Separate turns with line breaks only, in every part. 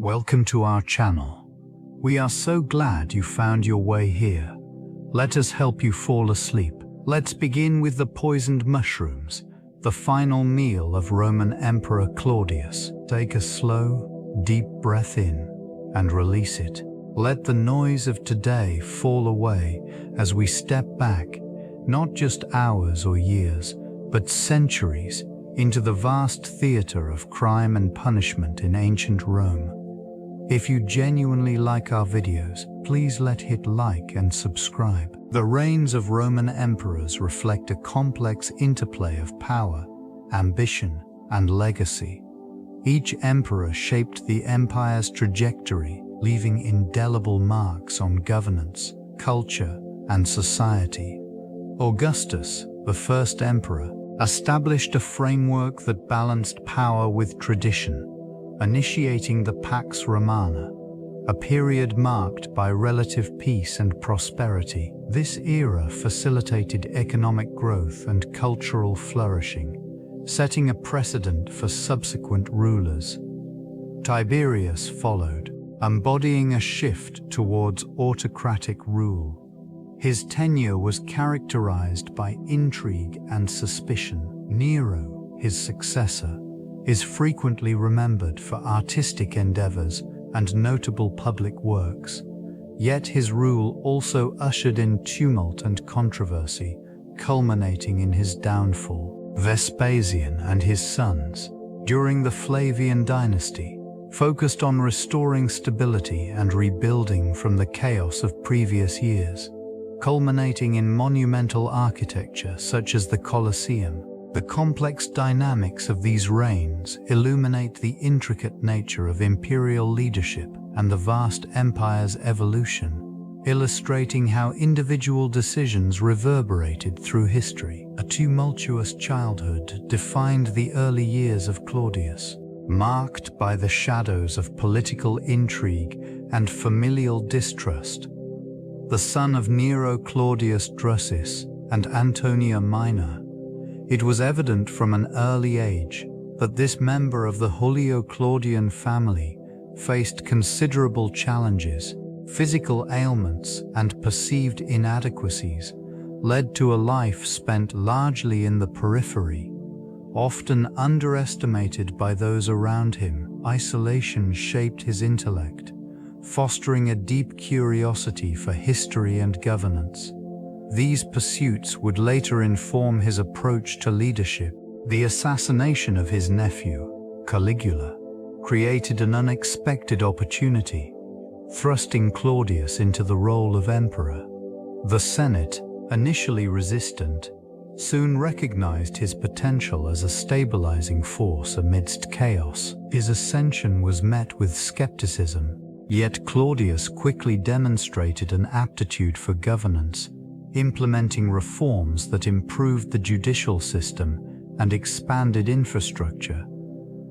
Welcome to our channel. We are so glad you found your way here. Let us help you fall asleep. Let's begin with the poisoned mushrooms, the final meal of Roman Emperor Claudius. Take a slow, deep breath in and release it. Let the noise of today fall away as we step back, not just hours or years, but centuries, into the vast theater of crime and punishment in ancient Rome. If you genuinely like our videos, please hit like and subscribe. The reigns of Roman emperors reflect a complex interplay of power, ambition, and legacy. Each emperor shaped the empire's trajectory, leaving indelible marks on governance, culture, and society. Augustus, the first emperor, established a framework that balanced power with tradition, initiating the Pax Romana, a period marked by relative peace and prosperity. This era facilitated economic growth and cultural flourishing, setting a precedent for subsequent rulers. Tiberius followed, embodying a shift towards autocratic rule. His tenure was characterized by intrigue and suspicion. Nero, his successor, is frequently remembered for artistic endeavors and notable public works. Yet his rule also ushered in tumult and controversy, culminating in his downfall. Vespasian and his sons, during the Flavian dynasty, focused on restoring stability and rebuilding from the chaos of previous years, culminating in monumental architecture such as the Colosseum. The complex dynamics of these reigns illuminate the intricate nature of imperial leadership and the vast empire's evolution, illustrating how individual decisions reverberated through history. A tumultuous childhood defined the early years of Claudius, marked by the shadows of political intrigue and familial distrust. The son of Nero Claudius Drusus and Antonia Minor, it was evident from an early age that this member of the Julio-Claudian family faced considerable challenges. Physical ailments and perceived inadequacies led to a life spent largely in the periphery, often underestimated by those around him. Isolation shaped his intellect, fostering a deep curiosity for history and governance. These pursuits would later inform his approach to leadership. The assassination of his nephew, Caligula, created an unexpected opportunity, thrusting Claudius into the role of emperor. The Senate, initially resistant, soon recognized his potential as a stabilizing force amidst chaos. His ascension was met with skepticism, yet Claudius quickly demonstrated an aptitude for governance, implementing reforms that improved the judicial system and expanded infrastructure.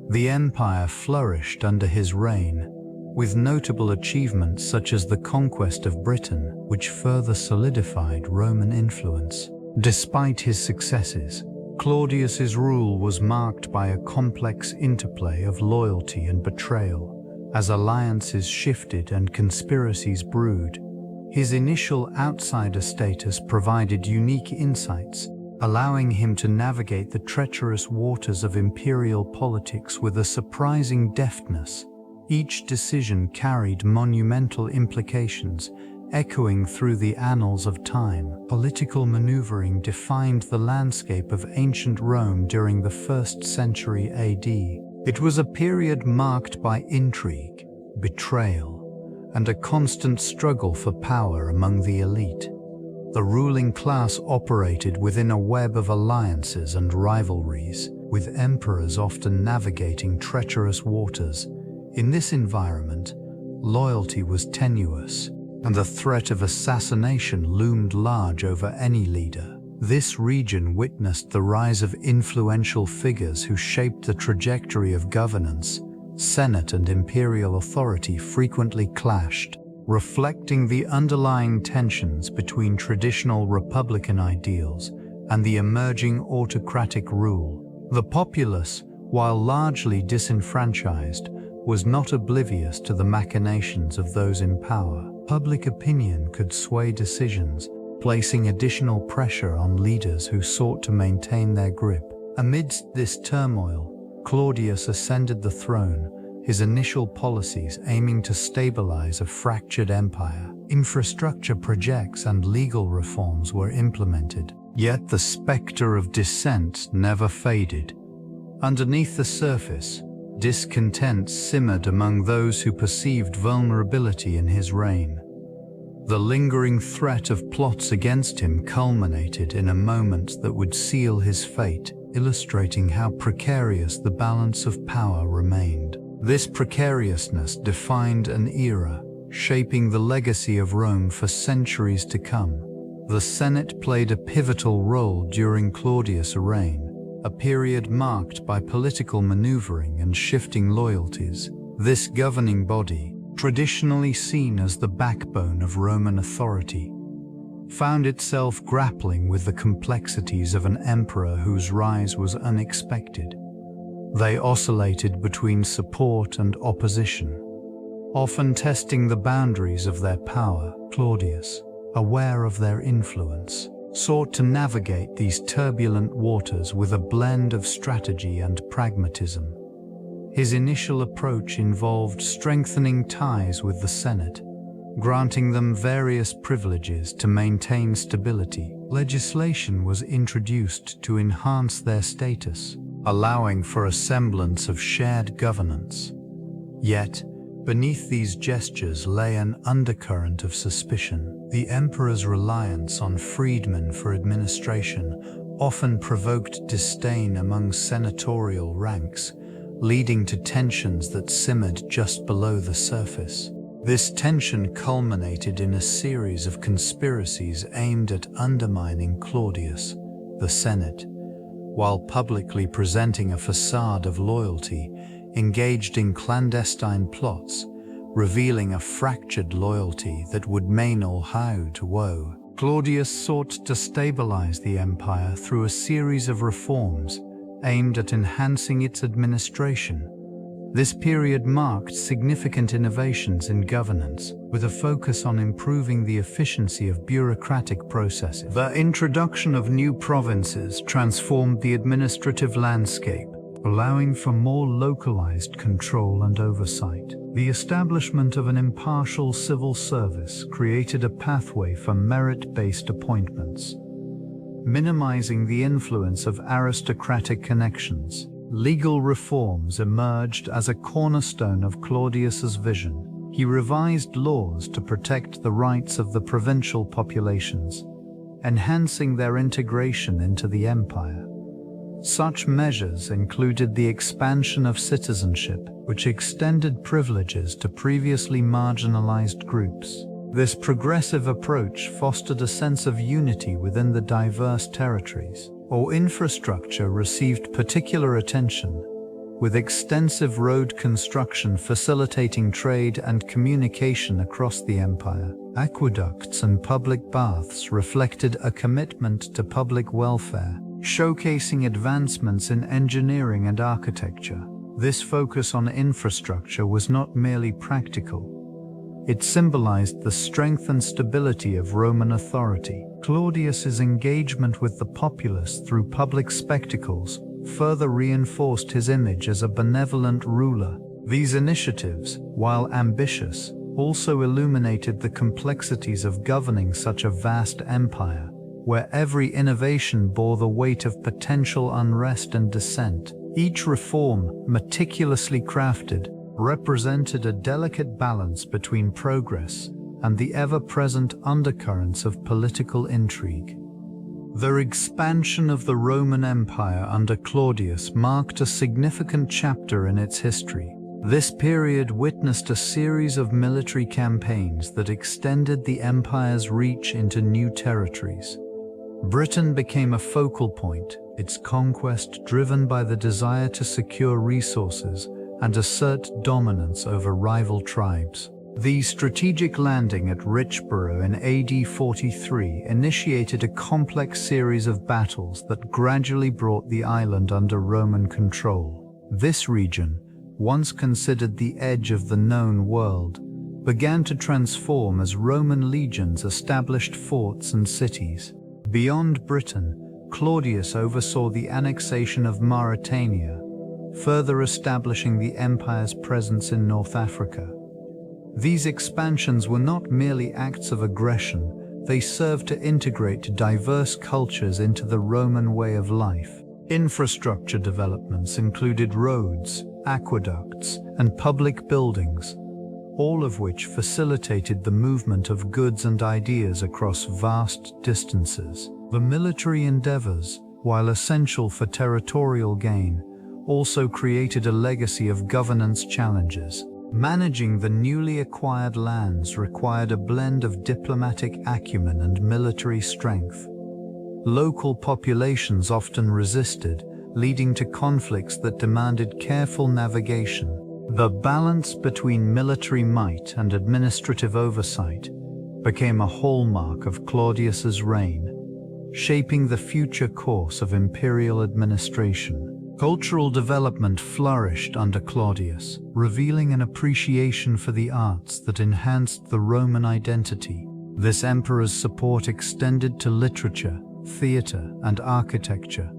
The empire flourished under his reign, with notable achievements such as the conquest of Britain, which further solidified Roman influence. Despite his successes, Claudius's rule was marked by a complex interplay of loyalty and betrayal. As alliances shifted and conspiracies brewed, his initial outsider status provided unique insights, allowing him to navigate the treacherous waters of imperial politics with a surprising deftness. Each decision carried monumental implications, echoing through the annals of time. Political maneuvering defined the landscape of ancient Rome during the 1st century AD. It was a period marked by intrigue, betrayal, and a constant struggle for power among the elite. The ruling class operated within a web of alliances and rivalries, with emperors often navigating treacherous waters. In this environment, loyalty was tenuous, and the threat of assassination loomed large over any leader. This region witnessed the rise of influential figures who shaped the trajectory of governance. Senate and imperial authority frequently clashed, reflecting the underlying tensions between traditional republican ideals and the emerging autocratic rule. The populace, while largely disenfranchised, was not oblivious to the machinations of those in power. Public opinion could sway decisions, placing additional pressure on leaders who sought to maintain their grip. Amidst this turmoil, Claudius ascended the throne, his initial policies aiming to stabilize a fractured empire. Infrastructure projects and legal reforms were implemented, yet the specter of dissent never faded. Underneath the surface, discontent simmered among those who perceived vulnerability in his reign. The lingering threat of plots against him culminated in a moment that would seal his fate, illustrating how precarious the balance of power remained. This precariousness defined an era, shaping the legacy of Rome for centuries to come. The Senate played a pivotal role during Claudius' reign, a period marked by political maneuvering and shifting loyalties. This governing body, traditionally seen as the backbone of Roman authority, found itself grappling with the complexities of an emperor whose rise was unexpected. They oscillated between support and opposition, often testing the boundaries of their power. Claudius, aware of their influence, sought to navigate these turbulent waters with a blend of strategy and pragmatism. His initial approach involved strengthening ties with the Senate, granting them various privileges to maintain stability. Legislation was introduced to enhance their status, allowing for a semblance of shared governance. Yet, beneath these gestures lay an undercurrent of suspicion. The emperor's reliance on freedmen for administration often provoked disdain among senatorial ranks, leading to tensions that simmered just below the surface. This tension culminated in a series of conspiracies aimed at undermining Claudius, the Senate, while publicly presenting a facade of loyalty, engaged in clandestine plots, revealing a fractured loyalty that would mean all how to woe. Claudius sought to stabilize the empire through a series of reforms aimed at enhancing its administration. This period marked significant innovations in governance, with a focus on improving the efficiency of bureaucratic processes. The introduction of new provinces transformed the administrative landscape, allowing for more localized control and oversight. The establishment of an impartial civil service created a pathway for merit-based appointments, minimizing the influence of aristocratic connections. Legal reforms emerged as a cornerstone of Claudius's vision. He revised laws to protect the rights of the provincial populations, enhancing their integration into the empire. Such measures included the expansion of citizenship, which extended privileges to previously marginalized groups. This progressive approach fostered a sense of unity within the diverse territories. Infrastructure received particular attention, with extensive road construction facilitating trade and communication across the empire. Aqueducts and public baths reflected a commitment to public welfare, showcasing advancements in engineering and architecture. This focus on infrastructure was not merely practical. It symbolized the strength and stability of Roman authority. Claudius's engagement with the populace through public spectacles further reinforced his image as a benevolent ruler. These initiatives, while ambitious, also illuminated the complexities of governing such a vast empire, where every innovation bore the weight of potential unrest and dissent. Each reform, meticulously crafted, represented a delicate balance between progress and the ever-present undercurrents of political intrigue. The expansion of the Roman Empire under Claudius marked a significant chapter in its history. This period witnessed a series of military campaigns that extended the empire's reach into new territories. Britain became a focal point, its conquest driven by the desire to secure resources and assert dominance over rival tribes. The strategic landing at Richborough in AD 43 initiated a complex series of battles that gradually brought the island under Roman control. This region, once considered the edge of the known world, began to transform as Roman legions established forts and cities. Beyond Britain, Claudius oversaw the annexation of Mauritania, further establishing the empire's presence in North Africa. These expansions were not merely acts of aggression, they served to integrate diverse cultures into the Roman way of life. Infrastructure developments included roads, aqueducts, and public buildings, all of which facilitated the movement of goods and ideas across vast distances. The military endeavors, while essential for territorial gain, also created a legacy of governance challenges. Managing the newly acquired lands required a blend of diplomatic acumen and military strength. Local populations often resisted, leading to conflicts that demanded careful navigation. The balance between military might and administrative oversight became a hallmark of Claudius's reign, shaping the future course of imperial administration. Cultural development flourished under Claudius, revealing an appreciation for the arts that enhanced the Roman identity. This emperor's support extended to literature, theater, and architecture,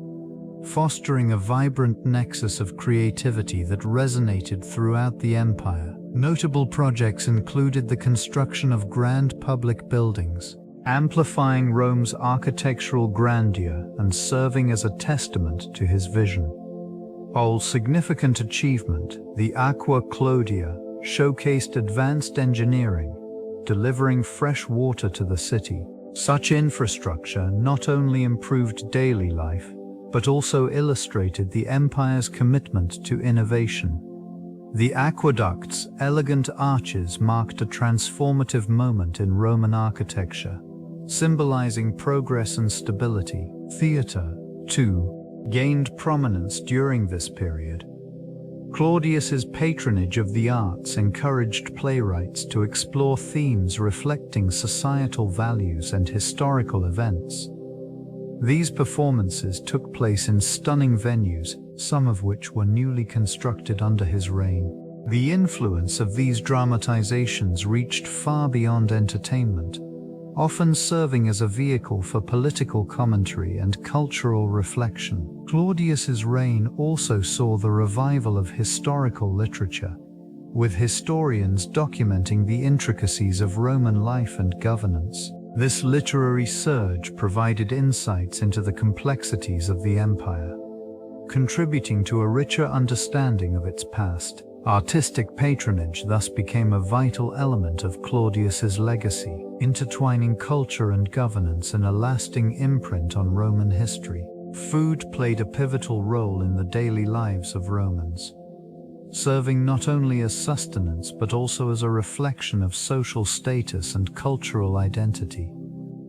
fostering a vibrant nexus of creativity that resonated throughout the empire. Notable projects included the construction of grand public buildings, amplifying Rome's architectural grandeur and serving as a testament to his vision. A significant achievement, the Aqua Claudia, showcased advanced engineering, delivering fresh water to the city. Such infrastructure not only improved daily life, but also illustrated the empire's commitment to innovation. The aqueduct's elegant arches marked a transformative moment in Roman architecture, symbolizing progress and stability. Theater, too, gained prominence during this period. Claudius's patronage of the arts encouraged playwrights to explore themes reflecting societal values and historical events. These performances took place in stunning venues, some of which were newly constructed under his reign. The influence of these dramatizations reached far beyond entertainment, often serving as a vehicle for political commentary and cultural reflection. Claudius's reign also saw the revival of historical literature, with historians documenting the intricacies of Roman life and governance. This literary surge provided insights into the complexities of the empire, contributing to a richer understanding of its past. Artistic patronage thus became a vital element of Claudius's legacy, intertwining culture and governance in a lasting imprint on Roman history. Food played a pivotal role in the daily lives of Romans, serving not only as sustenance but also as a reflection of social status and cultural identity.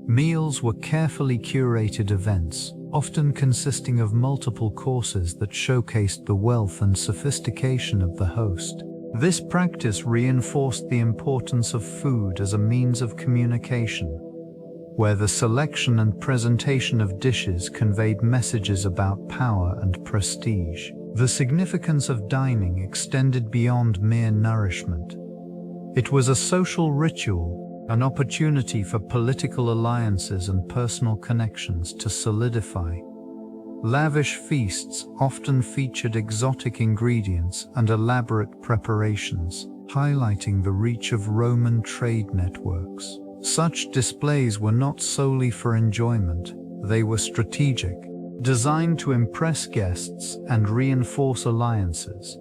Meals were carefully curated events, often consisting of multiple courses that showcased the wealth and sophistication of the host. This practice reinforced the importance of food as a means of communication, where the selection and presentation of dishes conveyed messages about power and prestige. The significance of dining extended beyond mere nourishment. It was a social ritual, an opportunity for political alliances and personal connections to solidify. Lavish feasts often featured exotic ingredients and elaborate preparations, highlighting the reach of Roman trade networks. Such displays were not solely for enjoyment, they were strategic, designed to impress guests and reinforce alliances.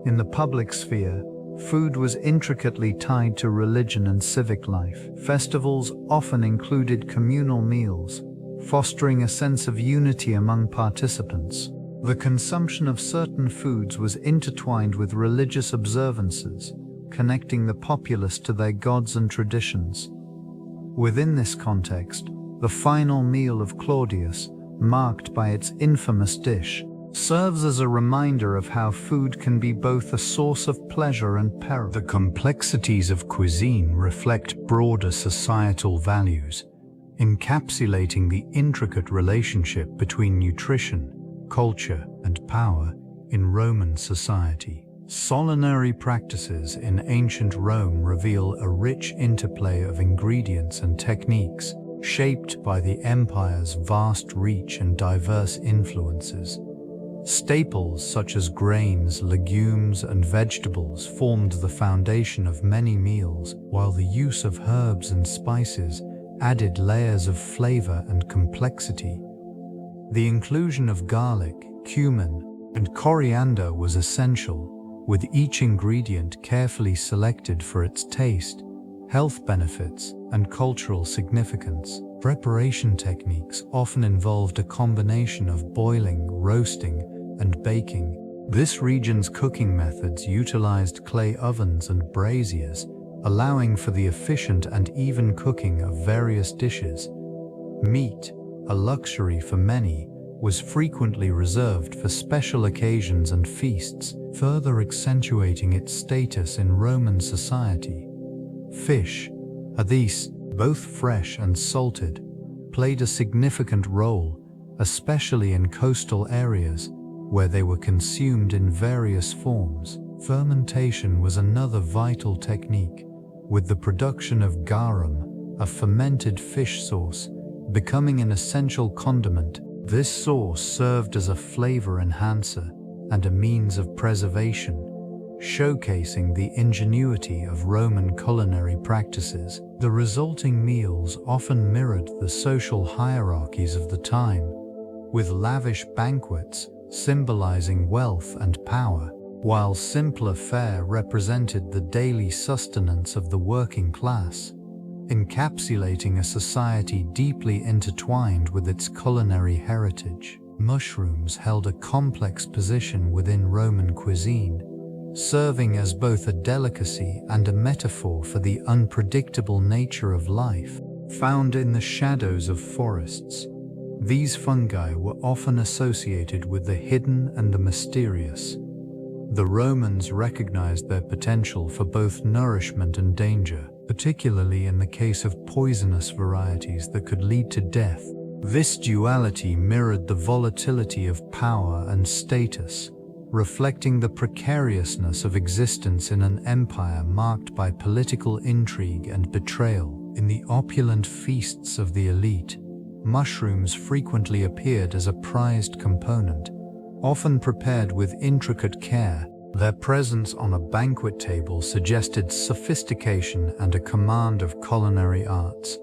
In the public sphere, food was intricately tied to religion and civic life. Festivals often included communal meals, fostering a sense of unity among participants. The consumption of certain foods was intertwined with religious observances, connecting the populace to their gods and traditions. Within this context, the final meal of Claudius, marked by its infamous dish, serves as a reminder of how food can be both a source of pleasure and peril. The complexities of cuisine reflect broader societal values, encapsulating the intricate relationship between nutrition, culture, and power in Roman society. Culinary practices in ancient Rome reveal a rich interplay of ingredients and techniques, shaped by the empire's vast reach and diverse influences. Staples such as grains, legumes, and vegetables formed the foundation of many meals, while the use of herbs and spices added layers of flavor and complexity. The inclusion of garlic, cumin, and coriander was essential, with each ingredient carefully selected for its taste, health benefits, and cultural significance. Preparation techniques often involved a combination of boiling, roasting, and baking. This region's cooking methods utilized clay ovens and braziers, allowing for the efficient and even cooking of various dishes. Meat, a luxury for many, was frequently reserved for special occasions and feasts, further accentuating its status in Roman society. Fish, at least both fresh and salted, played a significant role, especially in coastal areas where they were consumed in various forms. Fermentation was another vital technique, with the production of garum, a fermented fish sauce, becoming an essential condiment. This sauce served as a flavor enhancer and a means of preservation, showcasing the ingenuity of Roman culinary practices. The resulting meals often mirrored the social hierarchies of the time, with lavish banquets symbolizing wealth and power, while simpler fare represented the daily sustenance of the working class, encapsulating a society deeply intertwined with its culinary heritage. Mushrooms held a complex position within Roman cuisine, serving as both a delicacy and a metaphor for the unpredictable nature of life. Found in the shadows of forests, these fungi were often associated with the hidden and the mysterious. The Romans recognized their potential for both nourishment and danger, particularly in the case of poisonous varieties that could lead to death. This duality mirrored the volatility of power and status, reflecting the precariousness of existence in an empire marked by political intrigue and betrayal. In the opulent feasts of the elite, mushrooms frequently appeared as a prized component, often prepared with intricate care. Their presence on a banquet table suggested sophistication and a command of culinary arts.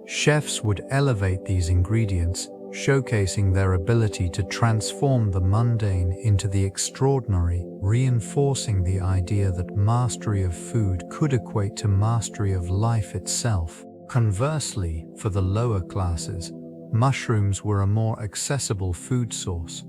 Chefs would elevate these ingredients, showcasing their ability to transform the mundane into the extraordinary, reinforcing the idea that mastery of food could equate to mastery of life itself. Conversely, for the lower classes, mushrooms were a more accessible food source,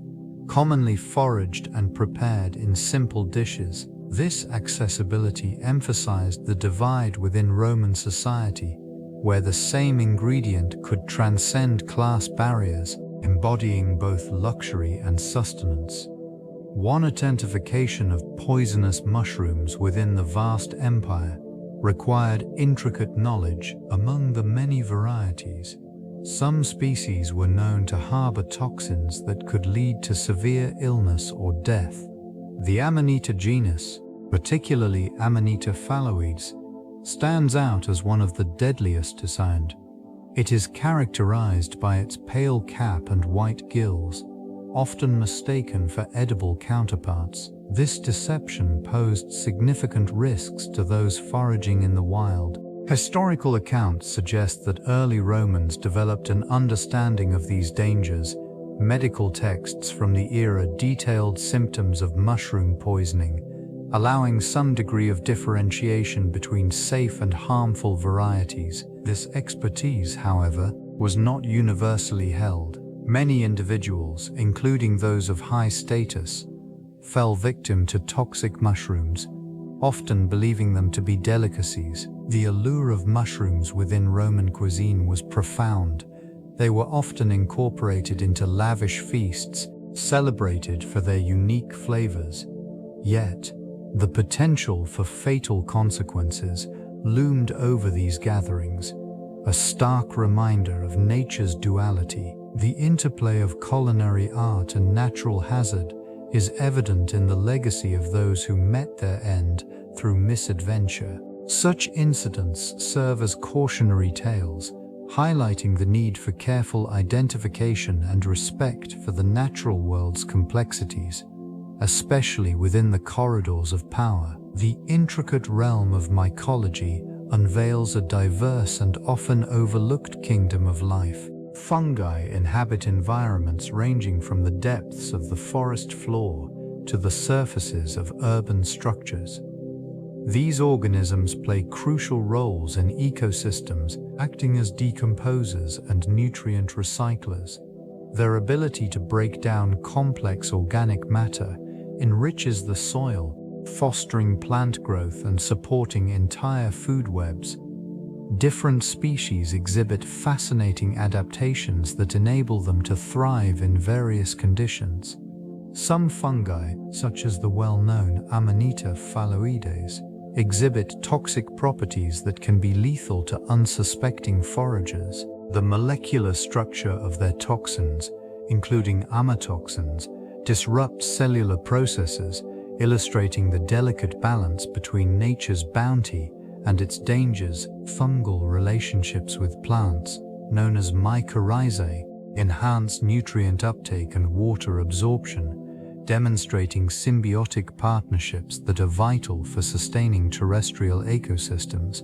commonly foraged and prepared in simple dishes. This accessibility emphasized the divide within Roman society, where the same ingredient could transcend class barriers, embodying both luxury and sustenance. One identification of poisonous mushrooms within the vast empire required intricate knowledge. Among the many varieties, some species were known to harbor toxins that could lead to severe illness or death. The Amanita genus, particularly Amanita phalloides, stands out as one of the deadliest to sound. It is characterized by its pale cap and white gills, often mistaken for edible counterparts. This deception posed significant risks to those foraging in the wild. Historical accounts suggest that early Romans developed an understanding of these dangers. Medical texts from the era detailed symptoms of mushroom poisoning, allowing some degree of differentiation between safe and harmful varieties. This expertise, however, was not universally held. Many individuals, including those of high status, fell victim to toxic mushrooms, often believing them to be delicacies. The allure of mushrooms within Roman cuisine was profound. They were often incorporated into lavish feasts, celebrated for their unique flavors. Yet, the potential for fatal consequences loomed over these gatherings, a stark reminder of nature's duality. The interplay of culinary art and natural hazard is evident in the legacy of those who met their end through misadventure. Such incidents serve as cautionary tales, highlighting the need for careful identification and respect for the natural world's complexities, especially within the corridors of power. The intricate realm of mycology unveils a diverse and often overlooked kingdom of life. Fungi inhabit environments ranging from the depths of the forest floor to the surfaces of urban structures. These organisms play crucial roles in ecosystems, acting as decomposers and nutrient recyclers. Their ability to break down complex organic matter enriches the soil, fostering plant growth and supporting entire food webs. Different species exhibit fascinating adaptations that enable them to thrive in various conditions. Some fungi, such as the well-known Amanita phalloides, exhibit toxic properties that can be lethal to unsuspecting foragers. The molecular structure of their toxins, including amatoxins, disrupts cellular processes, illustrating the delicate balance between nature's bounty and its dangers. Fungal relationships with plants, known as mycorrhizae, enhance nutrient uptake and water absorption, demonstrating symbiotic partnerships that are vital for sustaining terrestrial ecosystems.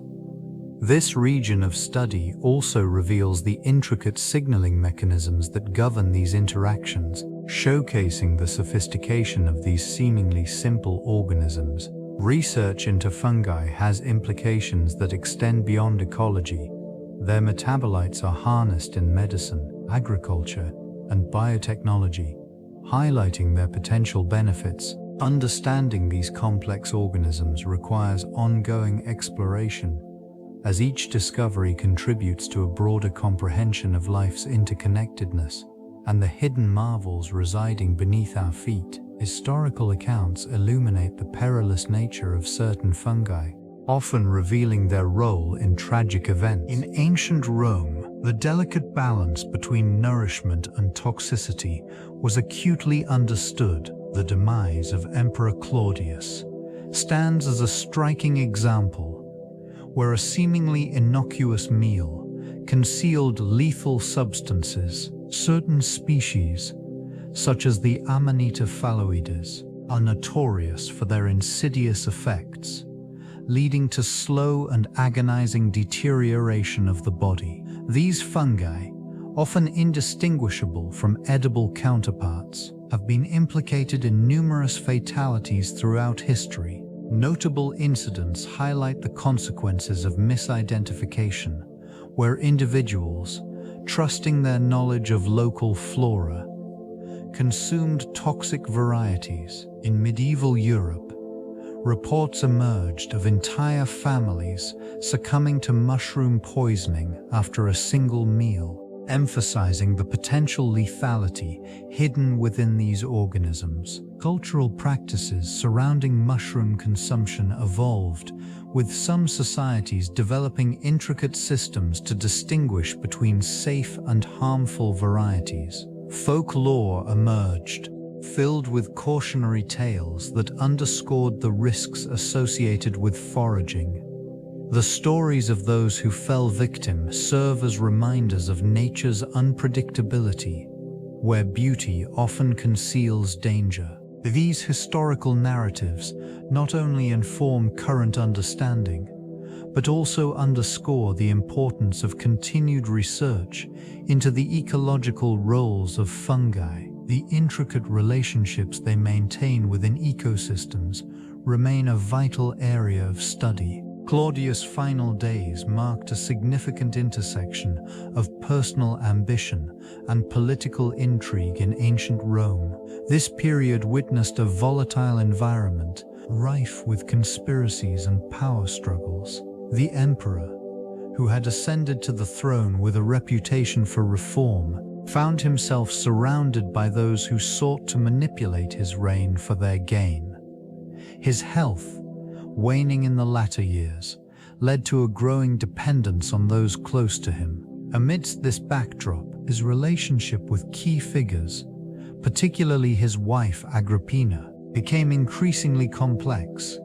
This region of study also reveals the intricate signaling mechanisms that govern these interactions, showcasing the sophistication of these seemingly simple organisms. Research into fungi has implications that extend beyond ecology. Their metabolites are harnessed in medicine, agriculture, and biotechnology, highlighting their potential benefits. Understanding these complex organisms requires ongoing exploration, as each discovery contributes to a broader comprehension of life's interconnectedness and the hidden marvels residing beneath our feet. Historical accounts illuminate the perilous nature of certain fungi, often revealing their role in tragic events. In ancient Rome, the delicate balance between nourishment and toxicity was acutely understood. The demise of Emperor Claudius stands as a striking example, where a seemingly innocuous meal concealed lethal substances. Certain species, such as the Amanita phalloides, are notorious for their insidious effects, leading to slow and agonizing deterioration of the body. These fungi, often indistinguishable from edible counterparts, have been implicated in numerous fatalities throughout history. Notable incidents highlight the consequences of misidentification, where individuals, trusting their knowledge of local flora, consumed toxic varieties. In medieval Europe, reports emerged of entire families succumbing to mushroom poisoning after a single meal, emphasizing the potential lethality hidden within these organisms. Cultural practices surrounding mushroom consumption evolved, with some societies developing intricate systems to distinguish between safe and harmful varieties. Folklore emerged, filled with cautionary tales that underscored the risks associated with foraging. The stories of those who fell victim serve as reminders of nature's unpredictability, where beauty often conceals danger. These historical narratives not only inform current understanding, but also underscore the importance of continued research into the ecological roles of fungi. The intricate relationships they maintain within ecosystems remain a vital area of study. Claudius' final days marked a significant intersection of personal ambition and political intrigue in ancient Rome. This period witnessed a volatile environment, rife with conspiracies and power struggles. The emperor, who had ascended to the throne with a reputation for reform, found himself surrounded by those who sought to manipulate his reign for their gain. His health, waning in the latter years, led to a growing dependence on those close to him. Amidst this backdrop, his relationship with key figures, particularly his wife Agrippina, became increasingly complex.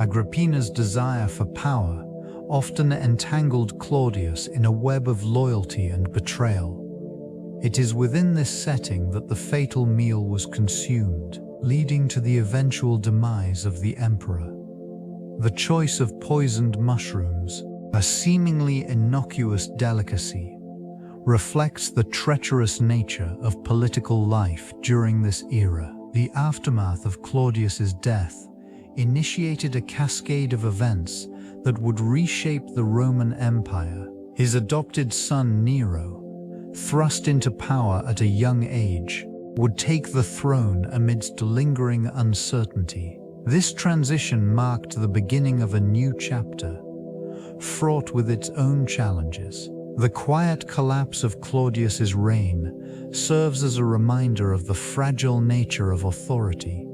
Agrippina's desire for power often entangled Claudius in a web of loyalty and betrayal. It is within this setting that the fatal meal was consumed, leading to the eventual demise of the emperor. The choice of poisoned mushrooms, a seemingly innocuous delicacy, reflects the treacherous nature of political life during this era. The aftermath of Claudius's death initiated a cascade of events that would reshape the Roman Empire. His adopted son Nero, thrust into power at a young age, would take the throne amidst lingering uncertainty. This transition marked the beginning of a new chapter, fraught with its own challenges. The quiet collapse of Claudius's reign serves as a reminder of the fragile nature of authority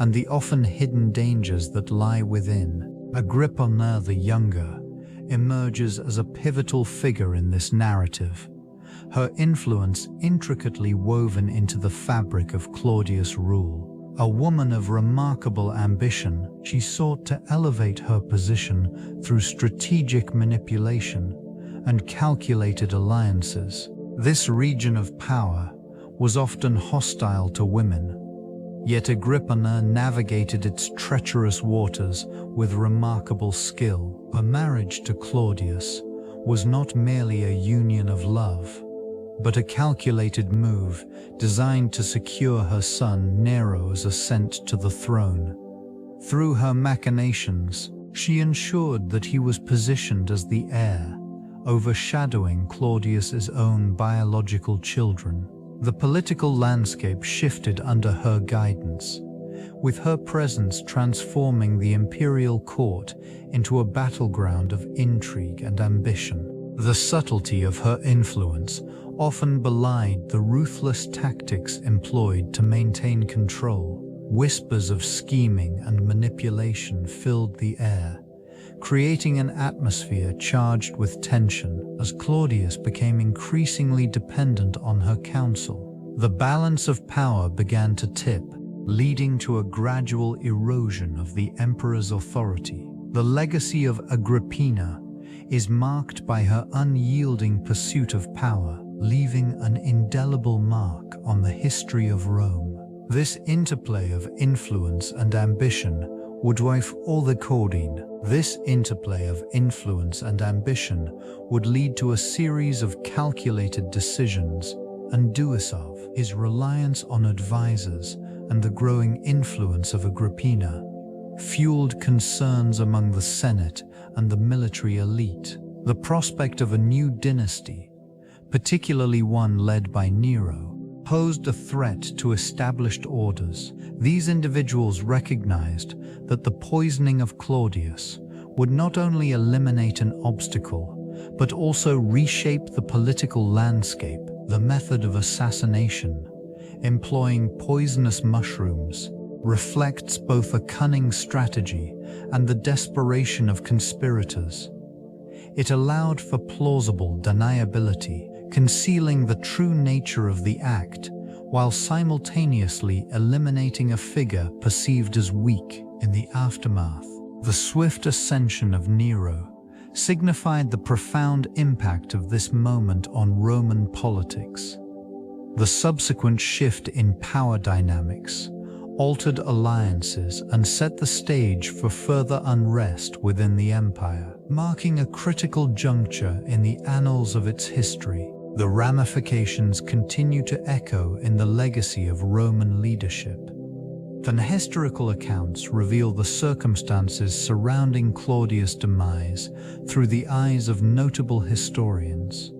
and the often hidden dangers that lie within. Agrippina the Younger emerges as a pivotal figure in this narrative, her influence intricately woven into the fabric of Claudius' rule. A woman of remarkable ambition, she sought to elevate her position through strategic manipulation and calculated alliances. This region of power was often hostile to women, yet Agrippina navigated its treacherous waters with remarkable skill. Her marriage to Claudius was not merely a union of love, but a calculated move designed to secure her son Nero's ascent to the throne. Through her machinations, she ensured that he was positioned as the heir, overshadowing Claudius's own biological children. The political landscape shifted under her guidance, with her presence transforming the imperial court into a battleground of intrigue and ambition. The subtlety of her influence often belied the ruthless tactics employed to maintain control. Whispers of scheming and manipulation filled the air, creating an atmosphere charged with tension as Claudius became increasingly dependent on her counsel. The balance of power began to tip, leading to a gradual erosion of the emperor's authority. The legacy of Agrippina is marked by her unyielding pursuit of power, leaving an indelible mark on the history of Rome. This interplay of influence and ambition would lead to a series of calculated decisions, and Duisov, his reliance on advisors and the growing influence of Agrippina, fueled concerns among the Senate and the military elite. The prospect of a new dynasty, particularly one led by Nero, posed a threat to established orders. These individuals recognized that the poisoning of Claudius would not only eliminate an obstacle, but also reshape the political landscape. The method of assassination, employing poisonous mushrooms, reflects both a cunning strategy and the desperation of conspirators. It allowed for plausible deniability, concealing the true nature of the act, while simultaneously eliminating a figure perceived as weak. In the aftermath, the swift ascension of Nero signified the profound impact of this moment on Roman politics. The subsequent shift in power dynamics altered alliances and set the stage for further unrest within the empire, marking a critical juncture in the annals of its history. The ramifications continue to echo in the legacy of Roman leadership. The historical accounts reveal the circumstances surrounding Claudius' demise through the eyes of notable historians.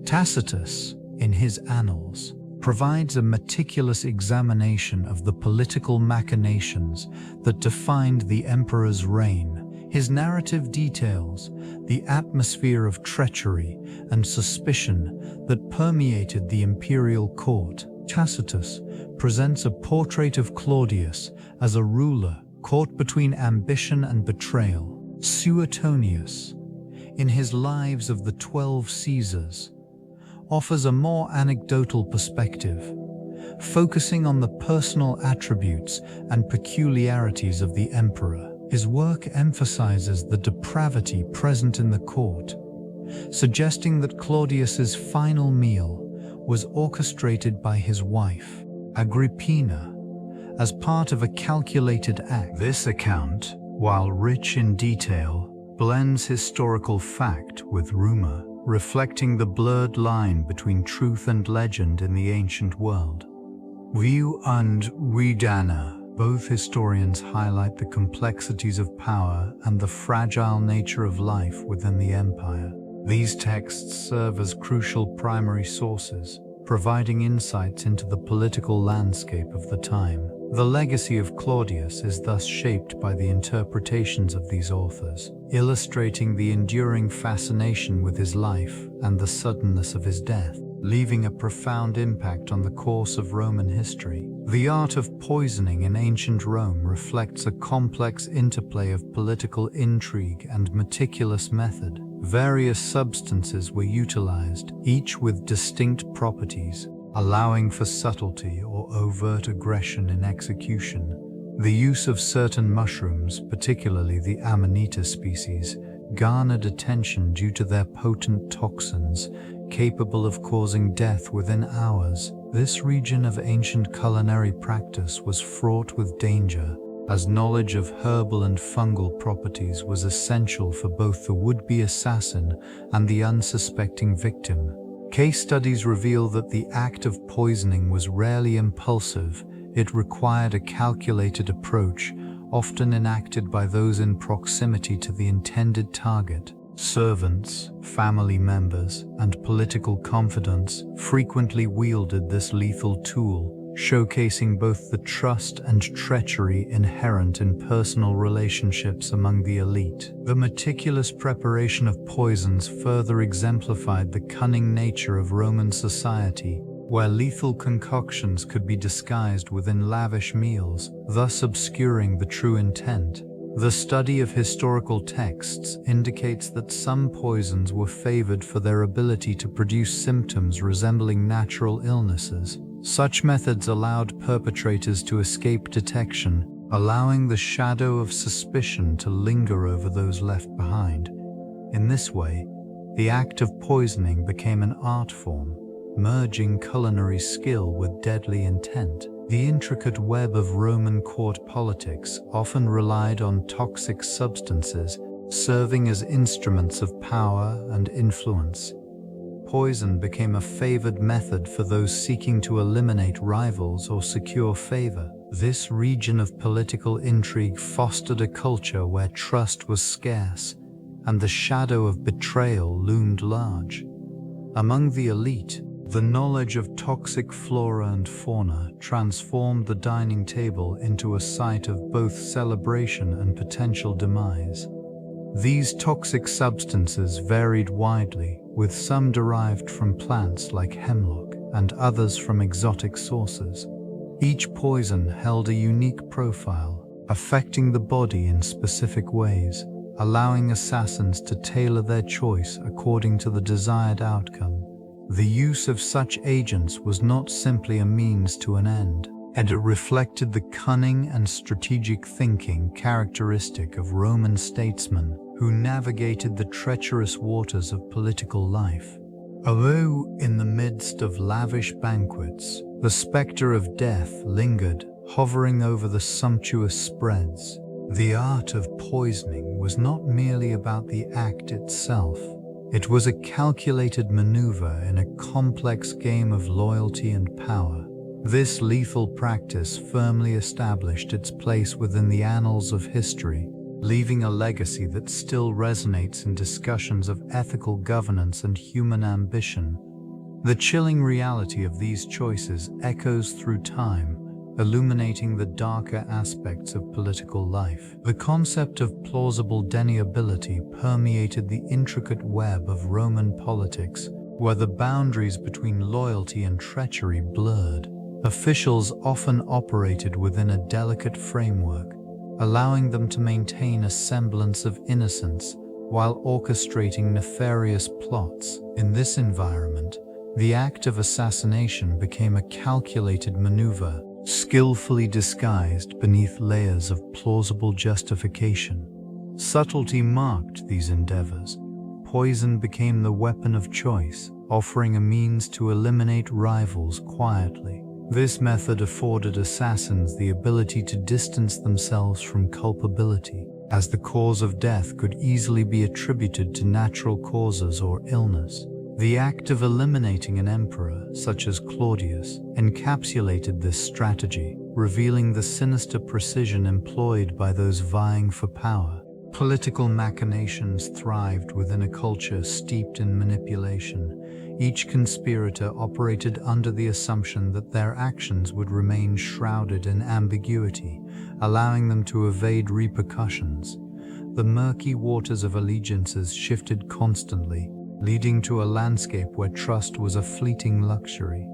Tacitus, in his Annals, provides a meticulous examination of the political machinations that defined the emperor's reign. His narrative details the atmosphere of treachery and suspicion that permeated the imperial court. Tacitus presents a portrait of Claudius as a ruler caught between ambition and betrayal. Suetonius, in his Lives of the 12 Caesars, offers a more anecdotal perspective, focusing on the personal attributes and peculiarities of the emperor. His work emphasizes the depravity present in the court, suggesting that Claudius's final meal was orchestrated by his wife, Agrippina, as part of a calculated act. This account, while rich in detail, blends historical fact with rumor, reflecting the blurred line between truth and legend in the ancient world. View and Redana. Both historians highlight the complexities of power and the fragile nature of life within the empire. These texts serve as crucial primary sources, providing insights into the political landscape of the time. The legacy of Claudius is thus shaped by the interpretations of these authors, illustrating the enduring fascination with his life and the suddenness of his death, leaving a profound impact on the course of Roman history. The art of poisoning in ancient Rome reflects a complex interplay of political intrigue and meticulous method. Various substances were utilized, each with distinct properties, allowing for subtlety or overt aggression in execution. The use of certain mushrooms, particularly the Amanita species, garnered attention due to their potent toxins, capable of causing death within hours. This region of ancient culinary practice was fraught with danger, as knowledge of herbal and fungal properties was essential for both the would-be assassin and the unsuspecting victim. Case studies reveal that the act of poisoning was rarely impulsive. It required a calculated approach, often enacted by those in proximity to the intended target. Servants, family members, and political confidants frequently wielded this lethal tool, showcasing both the trust and treachery inherent in personal relationships among the elite. The meticulous preparation of poisons further exemplified the cunning nature of Roman society, where lethal concoctions could be disguised within lavish meals, thus obscuring the true intent. The study of historical texts indicates that some poisons were favored for their ability to produce symptoms resembling natural illnesses. Such methods allowed perpetrators to escape detection, allowing the shadow of suspicion to linger over those left behind. In this way, the act of poisoning became an art form, merging culinary skill with deadly intent. The intricate web of Roman court politics often relied on toxic substances, serving as instruments of power and influence. Poison became a favored method for those seeking to eliminate rivals or secure favor. This region of political intrigue fostered a culture where trust was scarce, and the shadow of betrayal loomed large. Among the elite, the knowledge of toxic flora and fauna transformed the dining table into a site of both celebration and potential demise. These toxic substances varied widely, with some derived from plants like hemlock and others from exotic sources. Each poison held a unique profile, affecting the body in specific ways, allowing assassins to tailor their choice according to the desired outcome. The use of such agents was not simply a means to an end, and it reflected the cunning and strategic thinking characteristic of Roman statesmen who navigated the treacherous waters of political life. Although in the midst of lavish banquets, the specter of death lingered, hovering over the sumptuous spreads, the art of poisoning was not merely about the act itself. It was a calculated maneuver in a complex game of loyalty and power. This lethal practice firmly established its place within the annals of history, leaving a legacy that still resonates in discussions of ethical governance and human ambition. The chilling reality of these choices echoes through time, illuminating the darker aspects of political life. The concept of plausible deniability permeated the intricate web of Roman politics, where the boundaries between loyalty and treachery blurred. Officials often operated within a delicate framework, allowing them to maintain a semblance of innocence while orchestrating nefarious plots. In this environment, The act of assassination became a calculated maneuver, skillfully disguised beneath layers of plausible justification. Subtlety marked these endeavors. Poison became the weapon of choice, offering a means to eliminate rivals quietly. This method afforded assassins the ability to distance themselves from culpability, as the cause of death could easily be attributed to natural causes or illness. The act of eliminating an emperor, such as Claudius, encapsulated this strategy, revealing the sinister precision employed by those vying for power. Political machinations thrived within a culture steeped in manipulation. Each conspirator operated under the assumption that their actions would remain shrouded in ambiguity, allowing them to evade repercussions. The murky waters of allegiances shifted constantly, leading to a landscape where trust was a fleeting luxury.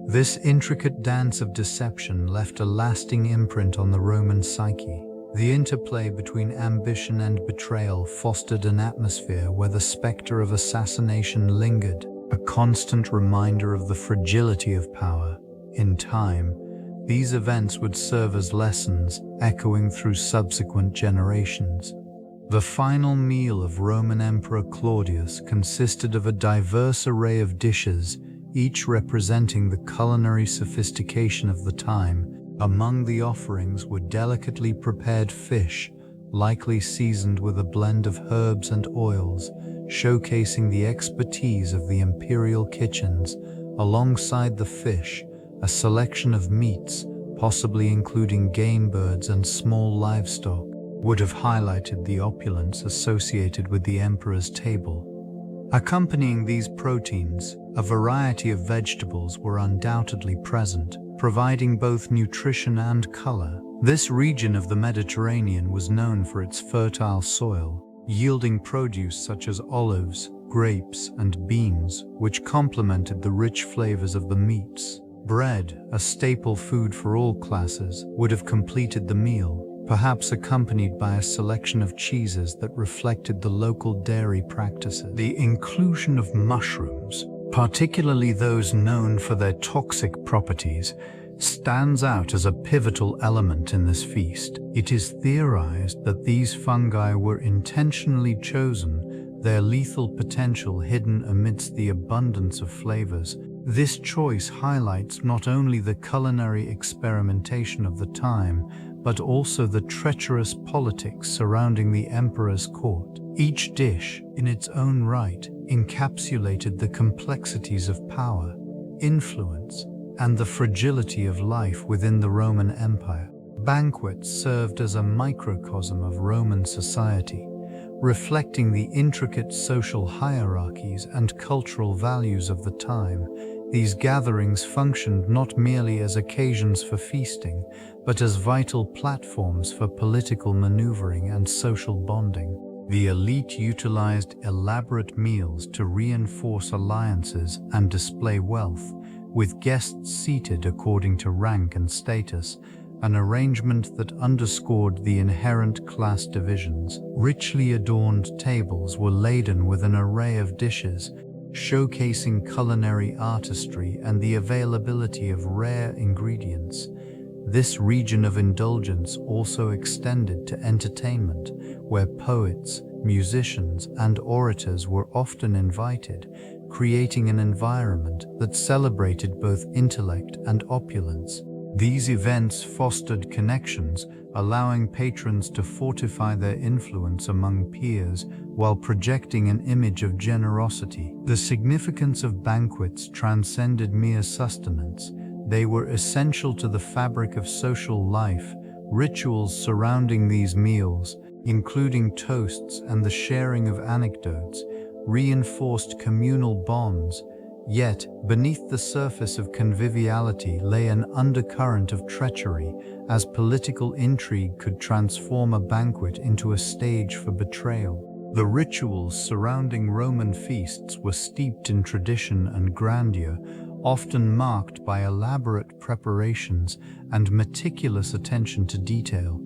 This intricate dance of deception left a lasting imprint on the Roman psyche. The interplay between ambition and betrayal fostered an atmosphere where the specter of assassination lingered, a constant reminder of the fragility of power. In time, these events would serve as lessons, echoing through subsequent generations. The final meal of Roman Emperor Claudius consisted of a diverse array of dishes, each representing the culinary sophistication of the time. Among the offerings were delicately prepared fish, likely seasoned with a blend of herbs and oils, showcasing the expertise of the imperial kitchens. Alongside the fish, a selection of meats, possibly including game birds and small livestock, would have highlighted the opulence associated with the emperor's table. Accompanying these proteins, a variety of vegetables were undoubtedly present, providing both nutrition and color. This region of the Mediterranean was known for its fertile soil, yielding produce such as olives, grapes, and beans, which complemented the rich flavors of the meats. Bread, a staple food for all classes, would have completed the meal, perhaps accompanied by a selection of cheeses that reflected the local dairy practices. The inclusion of mushrooms, particularly those known for their toxic properties, stands out as a pivotal element in this feast. It is theorized that these fungi were intentionally chosen, their lethal potential hidden amidst the abundance of flavors. This choice highlights not only the culinary experimentation of the time, but also the treacherous politics surrounding the emperor's court. Each dish, in its own right, encapsulated the complexities of power, influence, and the fragility of life within the Roman Empire. Banquets served as a microcosm of Roman society, reflecting the intricate social hierarchies and cultural values of the time. These gatherings functioned not merely as occasions for feasting, but as vital platforms for political maneuvering and social bonding. The elite utilized elaborate meals to reinforce alliances and display wealth, with guests seated according to rank and status, an arrangement that underscored the inherent class divisions. Richly adorned tables were laden with an array of dishes, showcasing culinary artistry and the availability of rare ingredients. This region of indulgence also extended to entertainment, where poets, musicians, and orators were often invited, creating an environment that celebrated both intellect and opulence. These events fostered connections, allowing patrons to fortify their influence among peers while projecting an image of generosity. The significance of banquets transcended mere sustenance. They were essential to the fabric of social life. Rituals surrounding these meals, including toasts and the sharing of anecdotes, reinforced communal bonds. Yet, beneath the surface of conviviality lay an undercurrent of treachery, as political intrigue could transform a banquet into a stage for betrayal. The rituals surrounding Roman feasts were steeped in tradition and grandeur, often marked by elaborate preparations and meticulous attention to detail.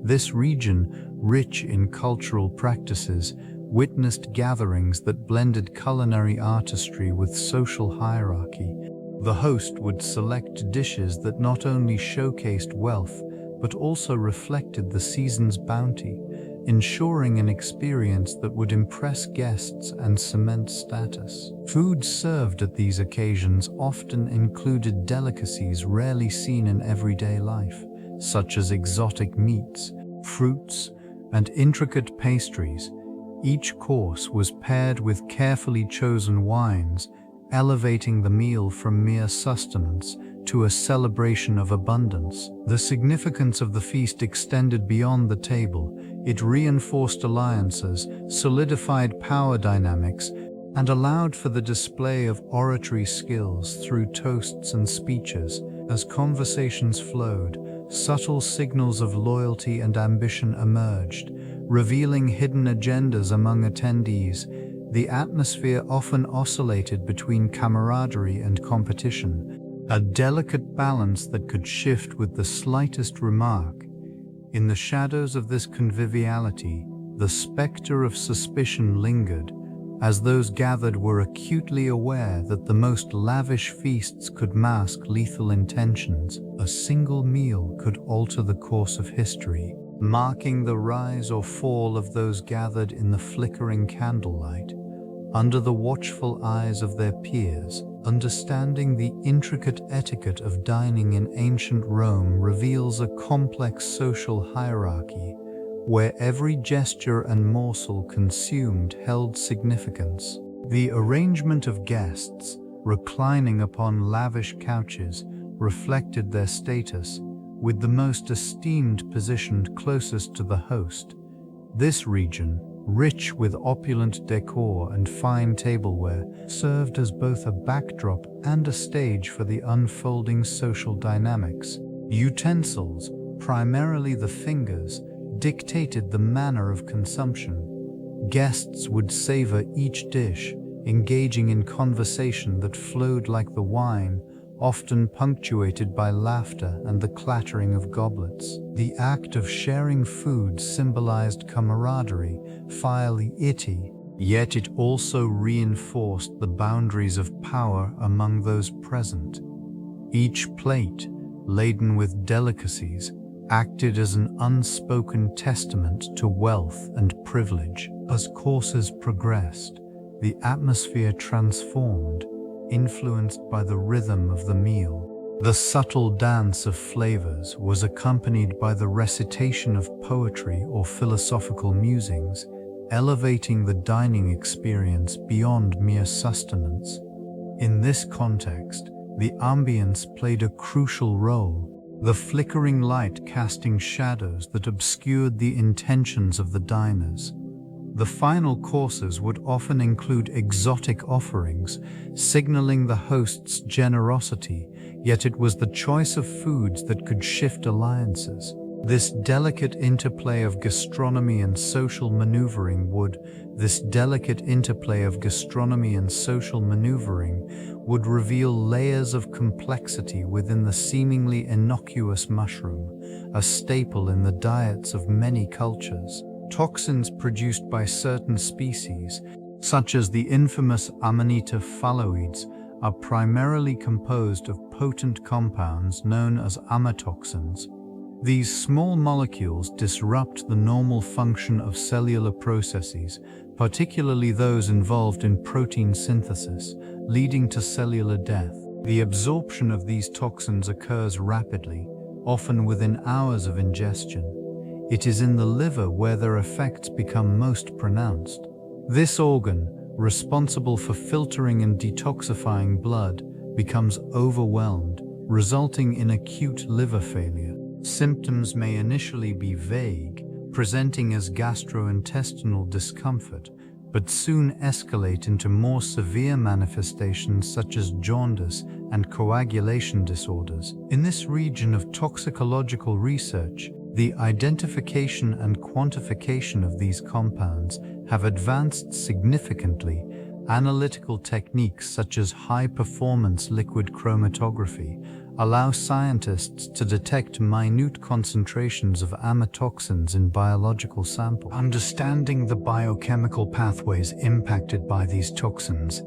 This region, rich in cultural practices, witnessed gatherings that blended culinary artistry with social hierarchy. The host would select dishes that not only showcased wealth, but also reflected the season's bounty, ensuring an experience that would impress guests and cement status. Food served at these occasions often included delicacies rarely seen in everyday life, such as exotic meats, fruits, and intricate pastries. Each course was paired with carefully chosen wines, elevating the meal from mere sustenance to a celebration of abundance. The significance of the feast extended beyond the table. It reinforced alliances, solidified power dynamics, and allowed for the display of oratory skills through toasts and speeches. As conversations flowed, subtle signals of loyalty and ambition emerged, revealing hidden agendas among attendees. The atmosphere often oscillated between camaraderie and competition, a delicate balance that could shift with the slightest remark. In the shadows of this conviviality, the specter of suspicion lingered, as those gathered were acutely aware that the most lavish feasts could mask lethal intentions. A single meal could alter the course of history, marking the rise or fall of those gathered in the flickering candlelight. Under the watchful eyes of their peers, understanding the intricate etiquette of dining in ancient Rome reveals a complex social hierarchy, where every gesture and morsel consumed held significance. The arrangement of guests, reclining upon lavish couches, reflected their status, with the most esteemed positioned closest to the host. This region, rich with opulent decor and fine tableware, served as both a backdrop and a stage for the unfolding social dynamics. Utensils, primarily the fingers, dictated the manner of consumption. Guests would savor each dish, engaging in conversation that flowed like the wine, often punctuated by laughter and the clattering of goblets. The act of sharing food symbolized camaraderie, iti, yet it also reinforced the boundaries of power among those present. Each plate, laden with delicacies, acted as an unspoken testament to wealth and privilege. As courses progressed, the atmosphere transformed, influenced by the rhythm of the meal. The subtle dance of flavors was accompanied by the recitation of poetry or philosophical musings, elevating the dining experience beyond mere sustenance. In this context, the ambience played a crucial role, the flickering light casting shadows that obscured the intentions of the diners. The final courses would often include exotic offerings, signaling the host's generosity, yet it was the choice of foods that could shift alliances. This delicate interplay of gastronomy and social maneuvering would reveal layers of complexity within the seemingly innocuous mushroom, a staple in the diets of many cultures. Toxins produced by certain species, such as the infamous Amanita phalloides, are primarily composed of potent compounds known as amatoxins. These small molecules disrupt the normal function of cellular processes, particularly those involved in protein synthesis, leading to cellular death. The absorption of these toxins occurs rapidly, often within hours of ingestion. It is in the liver where their effects become most pronounced. This organ, responsible for filtering and detoxifying blood, becomes overwhelmed, resulting in acute liver failure. Symptoms may initially be vague, presenting as gastrointestinal discomfort, but soon escalate into more severe manifestations such as jaundice and coagulation disorders. In this region of toxicological research, the identification and quantification of these compounds have advanced significantly. Analytical techniques such as high-performance liquid chromatography allow scientists to detect minute concentrations of amatoxins in biological samples. Understanding the biochemical pathways impacted by these toxins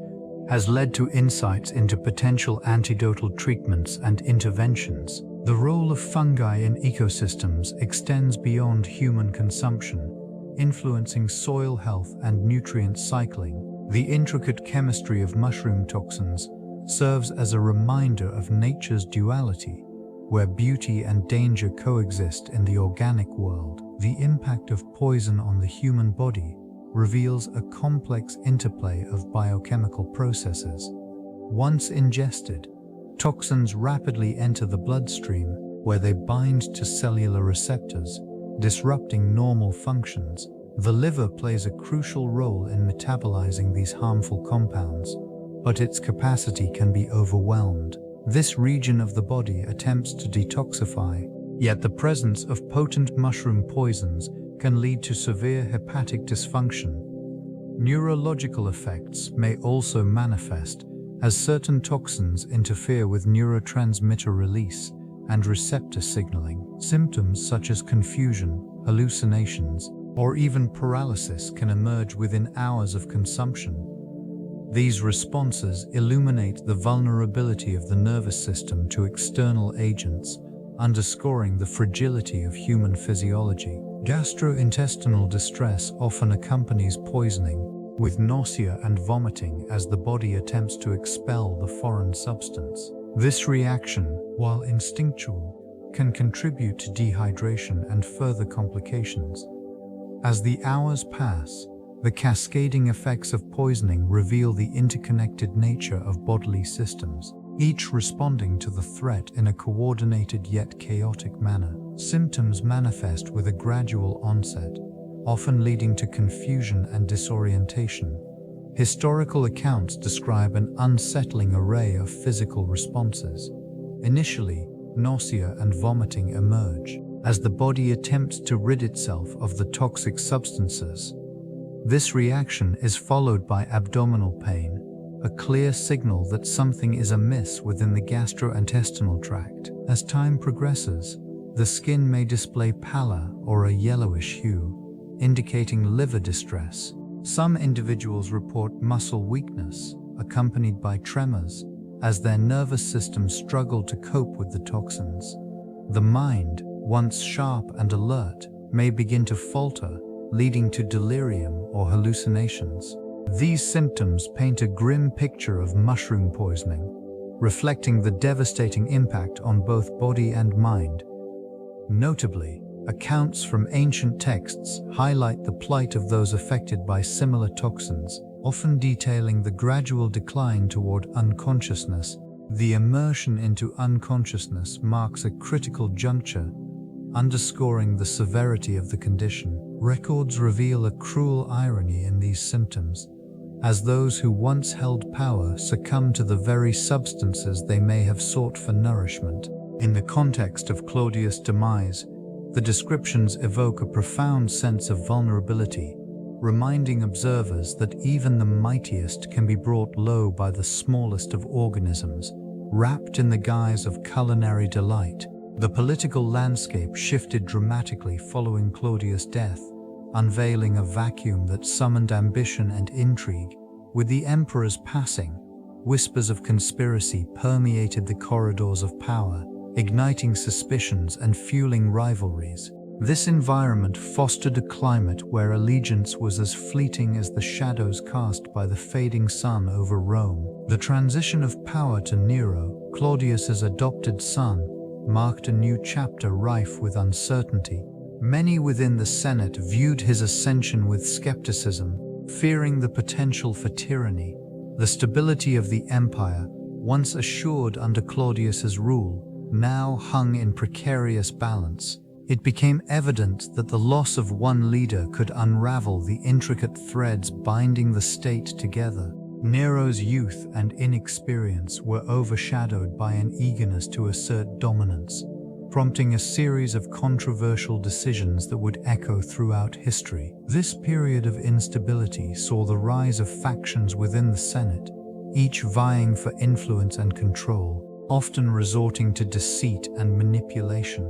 has led to insights into potential antidotal treatments and interventions. The role of fungi in ecosystems extends beyond human consumption, influencing soil health and nutrient cycling. The intricate chemistry of mushroom toxins serves as a reminder of nature's duality, where beauty and danger coexist in the organic world. The impact of poison on the human body reveals a complex interplay of biochemical processes. Once ingested, toxins rapidly enter the bloodstream, where they bind to cellular receptors, disrupting normal functions. The liver plays a crucial role in metabolizing these harmful compounds, but its capacity can be overwhelmed. This region of the body attempts to detoxify, yet the presence of potent mushroom poisons can lead to severe hepatic dysfunction. Neurological effects may also manifest, as certain toxins interfere with neurotransmitter release and receptor signaling. Symptoms such as confusion, hallucinations, or even paralysis can emerge within hours of consumption. These responses illuminate the vulnerability of the nervous system to external agents, underscoring the fragility of human physiology. Gastrointestinal distress often accompanies poisoning, with nausea and vomiting as the body attempts to expel the foreign substance. This reaction, while instinctual, can contribute to dehydration and further complications. As the hours pass, the cascading effects of poisoning reveal the interconnected nature of bodily systems, each responding to the threat in a coordinated yet chaotic manner. Symptoms manifest with a gradual onset, often leading to confusion and disorientation. Historical accounts describe an unsettling array of physical responses. Initially, nausea and vomiting emerge as the body attempts to rid itself of the toxic substances. This reaction is followed by abdominal pain, a clear signal that something is amiss within the gastrointestinal tract. As time progresses, the skin may display pallor or a yellowish hue, indicating liver distress. Some individuals report muscle weakness, accompanied by tremors, as their nervous systems struggle to cope with the toxins. The mind, once sharp and alert, may begin to falter, leading to delirium or hallucinations. These symptoms paint a grim picture of mushroom poisoning, reflecting the devastating impact on both body and mind. Notably, accounts from ancient texts highlight the plight of those affected by similar toxins, often detailing the gradual decline toward unconsciousness. The immersion into unconsciousness marks a critical juncture, underscoring the severity of the condition. Records reveal a cruel irony in these symptoms, as those who once held power succumb to the very substances they may have sought for nourishment. In the context of Claudius' demise, the descriptions evoke a profound sense of vulnerability, reminding observers that even the mightiest can be brought low by the smallest of organisms, wrapped in the guise of culinary delight. The political landscape shifted dramatically following Claudius' death, unveiling a vacuum that summoned ambition and intrigue. With the emperor's passing, whispers of conspiracy permeated the corridors of power, igniting suspicions and fueling rivalries. This environment fostered a climate where allegiance was as fleeting as the shadows cast by the fading sun over Rome. The transition of power to Nero, Claudius's adopted son, marked a new chapter rife with uncertainty. Many within the Senate viewed his ascension with skepticism, fearing the potential for tyranny. The stability of the empire, once assured under Claudius's rule, now hung in precarious balance. It became evident that the loss of one leader could unravel the intricate threads binding the state together. Nero's youth and inexperience were overshadowed by an eagerness to assert dominance, prompting a series of controversial decisions that would echo throughout history. This period of instability saw the rise of factions within the Senate, each vying for influence and control. often resorting to deceit and manipulation.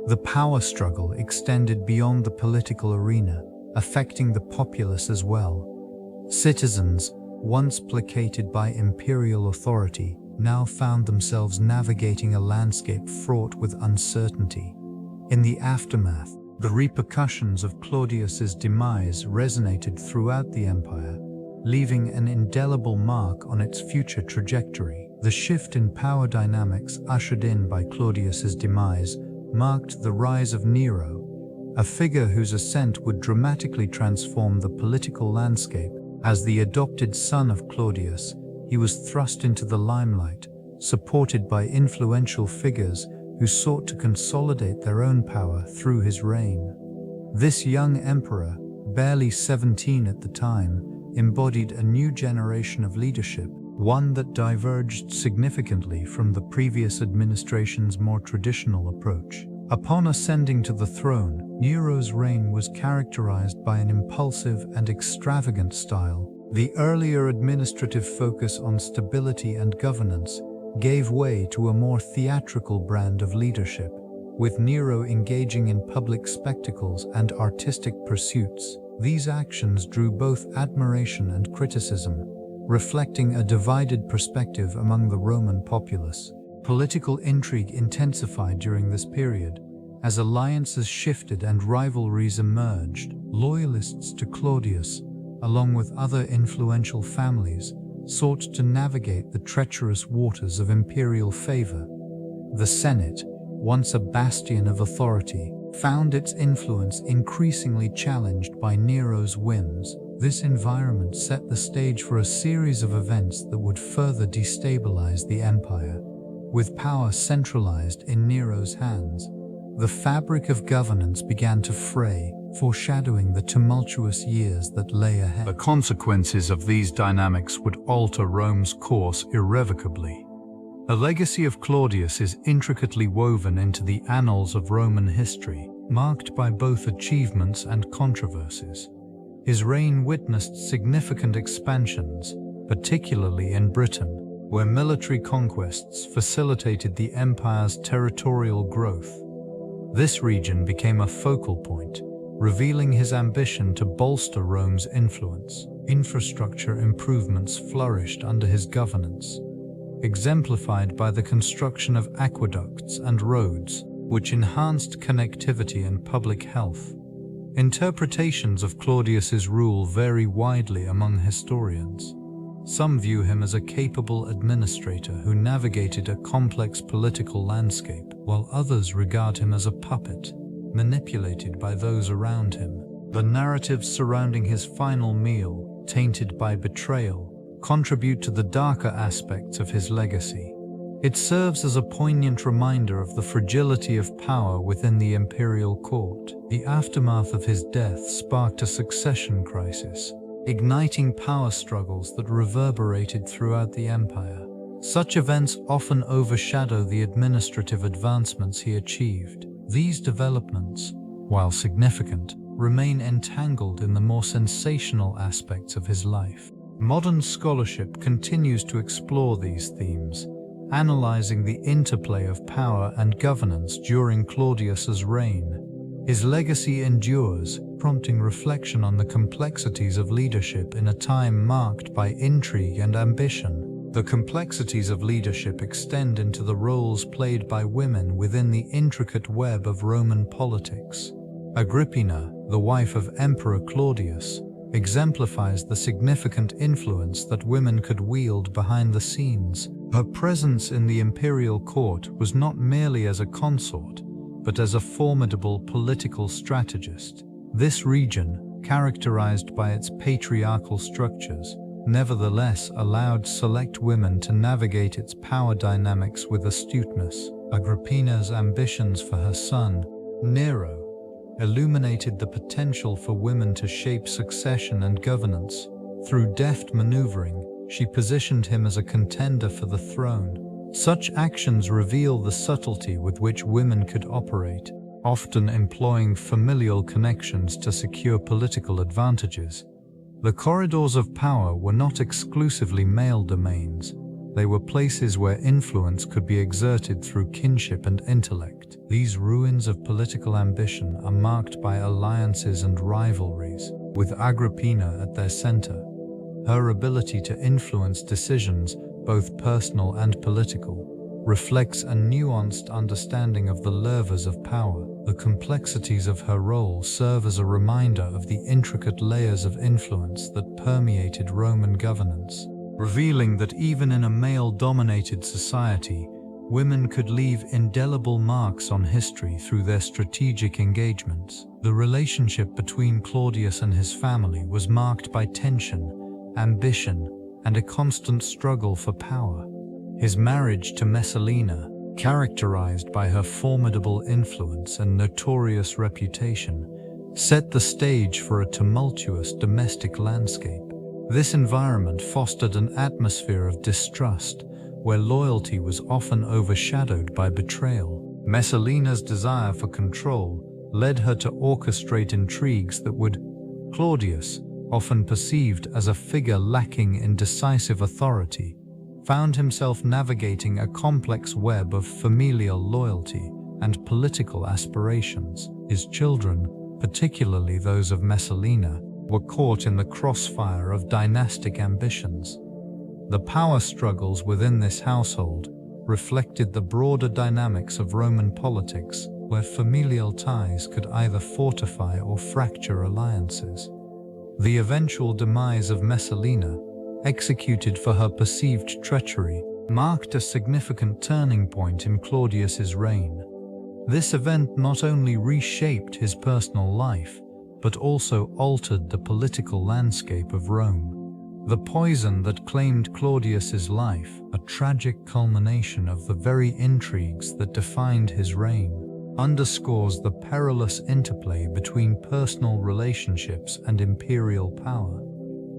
The power struggle extended beyond the political arena, affecting the populace as well. Citizens, once placated by imperial authority, now found themselves navigating a landscape fraught with uncertainty. In the aftermath, the repercussions of Claudius's demise resonated throughout the empire, leaving an indelible mark on its future trajectory. The shift in power dynamics ushered in by Claudius's demise marked the rise of Nero, a figure whose ascent would dramatically transform the political landscape. As the adopted son of Claudius, he was thrust into the limelight, supported by influential figures who sought to consolidate their own power through his reign. This young emperor, barely 17 at the time, embodied a new generation of leadership, one that diverged significantly from the previous administration's more traditional approach. Upon ascending to the throne, Nero's reign was characterized by an impulsive and extravagant style. The earlier administrative focus on stability and governance gave way to a more theatrical brand of leadership, with Nero engaging in public spectacles and artistic pursuits. These actions drew both admiration and criticism, reflecting a divided perspective among the Roman populace. Political intrigue intensified during this period. As alliances shifted and rivalries emerged, loyalists to Claudius, along with other influential families, sought to navigate the treacherous waters of imperial favor. The Senate, once a bastion of authority, found its influence increasingly challenged by Nero's whims. This environment set the stage for a series of events that would further destabilize the empire. With power centralized in Nero's hands, the fabric of governance began to fray, foreshadowing the tumultuous years that lay ahead.
The consequences of these dynamics would alter Rome's course irrevocably. The legacy of Claudius is intricately woven into the annals of Roman history, marked by both achievements and controversies. His reign witnessed significant expansions, particularly in Britain, where military conquests facilitated the empire's territorial growth. This region became a focal point, revealing his ambition to bolster Rome's influence. Infrastructure improvements flourished under his governance, exemplified by the construction of aqueducts and roads, which enhanced connectivity and public health. Interpretations of Claudius's rule vary widely among historians. Some view him as a capable administrator who navigated a complex political landscape, while others regard him as a puppet, manipulated by those around him. The narratives surrounding his final meal, tainted by betrayal, contribute to the darker aspects of his legacy. It serves as a poignant reminder of the fragility of power within the imperial court. The aftermath of his death sparked a succession crisis, igniting power struggles that reverberated throughout the empire. Such events often overshadow the administrative advancements he achieved. These developments, while significant, remain entangled in the more sensational aspects of his life. Modern scholarship continues to explore these themes, analyzing the interplay of power and governance during Claudius's reign. His legacy endures, prompting reflection on the complexities of leadership in a time marked by intrigue and ambition. The complexities of leadership extend into the roles played by women within the intricate web of Roman politics. Agrippina, the wife of Emperor Claudius, exemplifies the significant influence that women could wield behind the scenes. Her presence in the imperial court was not merely as a consort, but as a formidable political strategist. This region, characterized by its patriarchal structures, nevertheless allowed select women to navigate its power dynamics with astuteness. Agrippina's ambitions for her son, Nero, illuminated the potential for women to shape succession and governance. Through deft maneuvering, she positioned him as a contender for the throne. Such actions reveal the subtlety with which women could operate, often employing familial connections to secure political advantages. The corridors of power were not exclusively male domains. They were places where influence could be exerted through kinship and intellect. These ruins of political ambition are marked by alliances and rivalries, with Agrippina at their center. Her ability to influence decisions, both personal and political, reflects a nuanced understanding of the levers of power. The complexities of her role serve as a reminder of the intricate layers of influence that permeated Roman governance, revealing that even in a male-dominated society, women could leave indelible marks on history through their strategic engagements. The relationship between Claudius and his family was marked by tension, ambition, and a constant struggle for power. His marriage to Messalina, characterized by her formidable influence and notorious reputation, set the stage for a tumultuous domestic landscape. This environment fostered an atmosphere of distrust, where loyalty was often overshadowed by betrayal. Messalina's desire for control led her to orchestrate intrigues that would, Claudius, often perceived as a figure lacking in decisive authority, found himself navigating a complex web of familial loyalty and political aspirations. His children, particularly those of Messalina, were caught in the crossfire of dynastic ambitions. The power struggles within this household reflected the broader dynamics of Roman politics, where familial ties could either fortify or fracture alliances. The eventual demise of Messalina, executed for her perceived treachery, marked a significant turning point in Claudius's reign. This event not only reshaped his personal life, but also altered the political landscape of Rome. The poison that claimed Claudius's life, a tragic culmination of the very intrigues that defined his reign, underscores the perilous interplay between personal relationships and imperial power.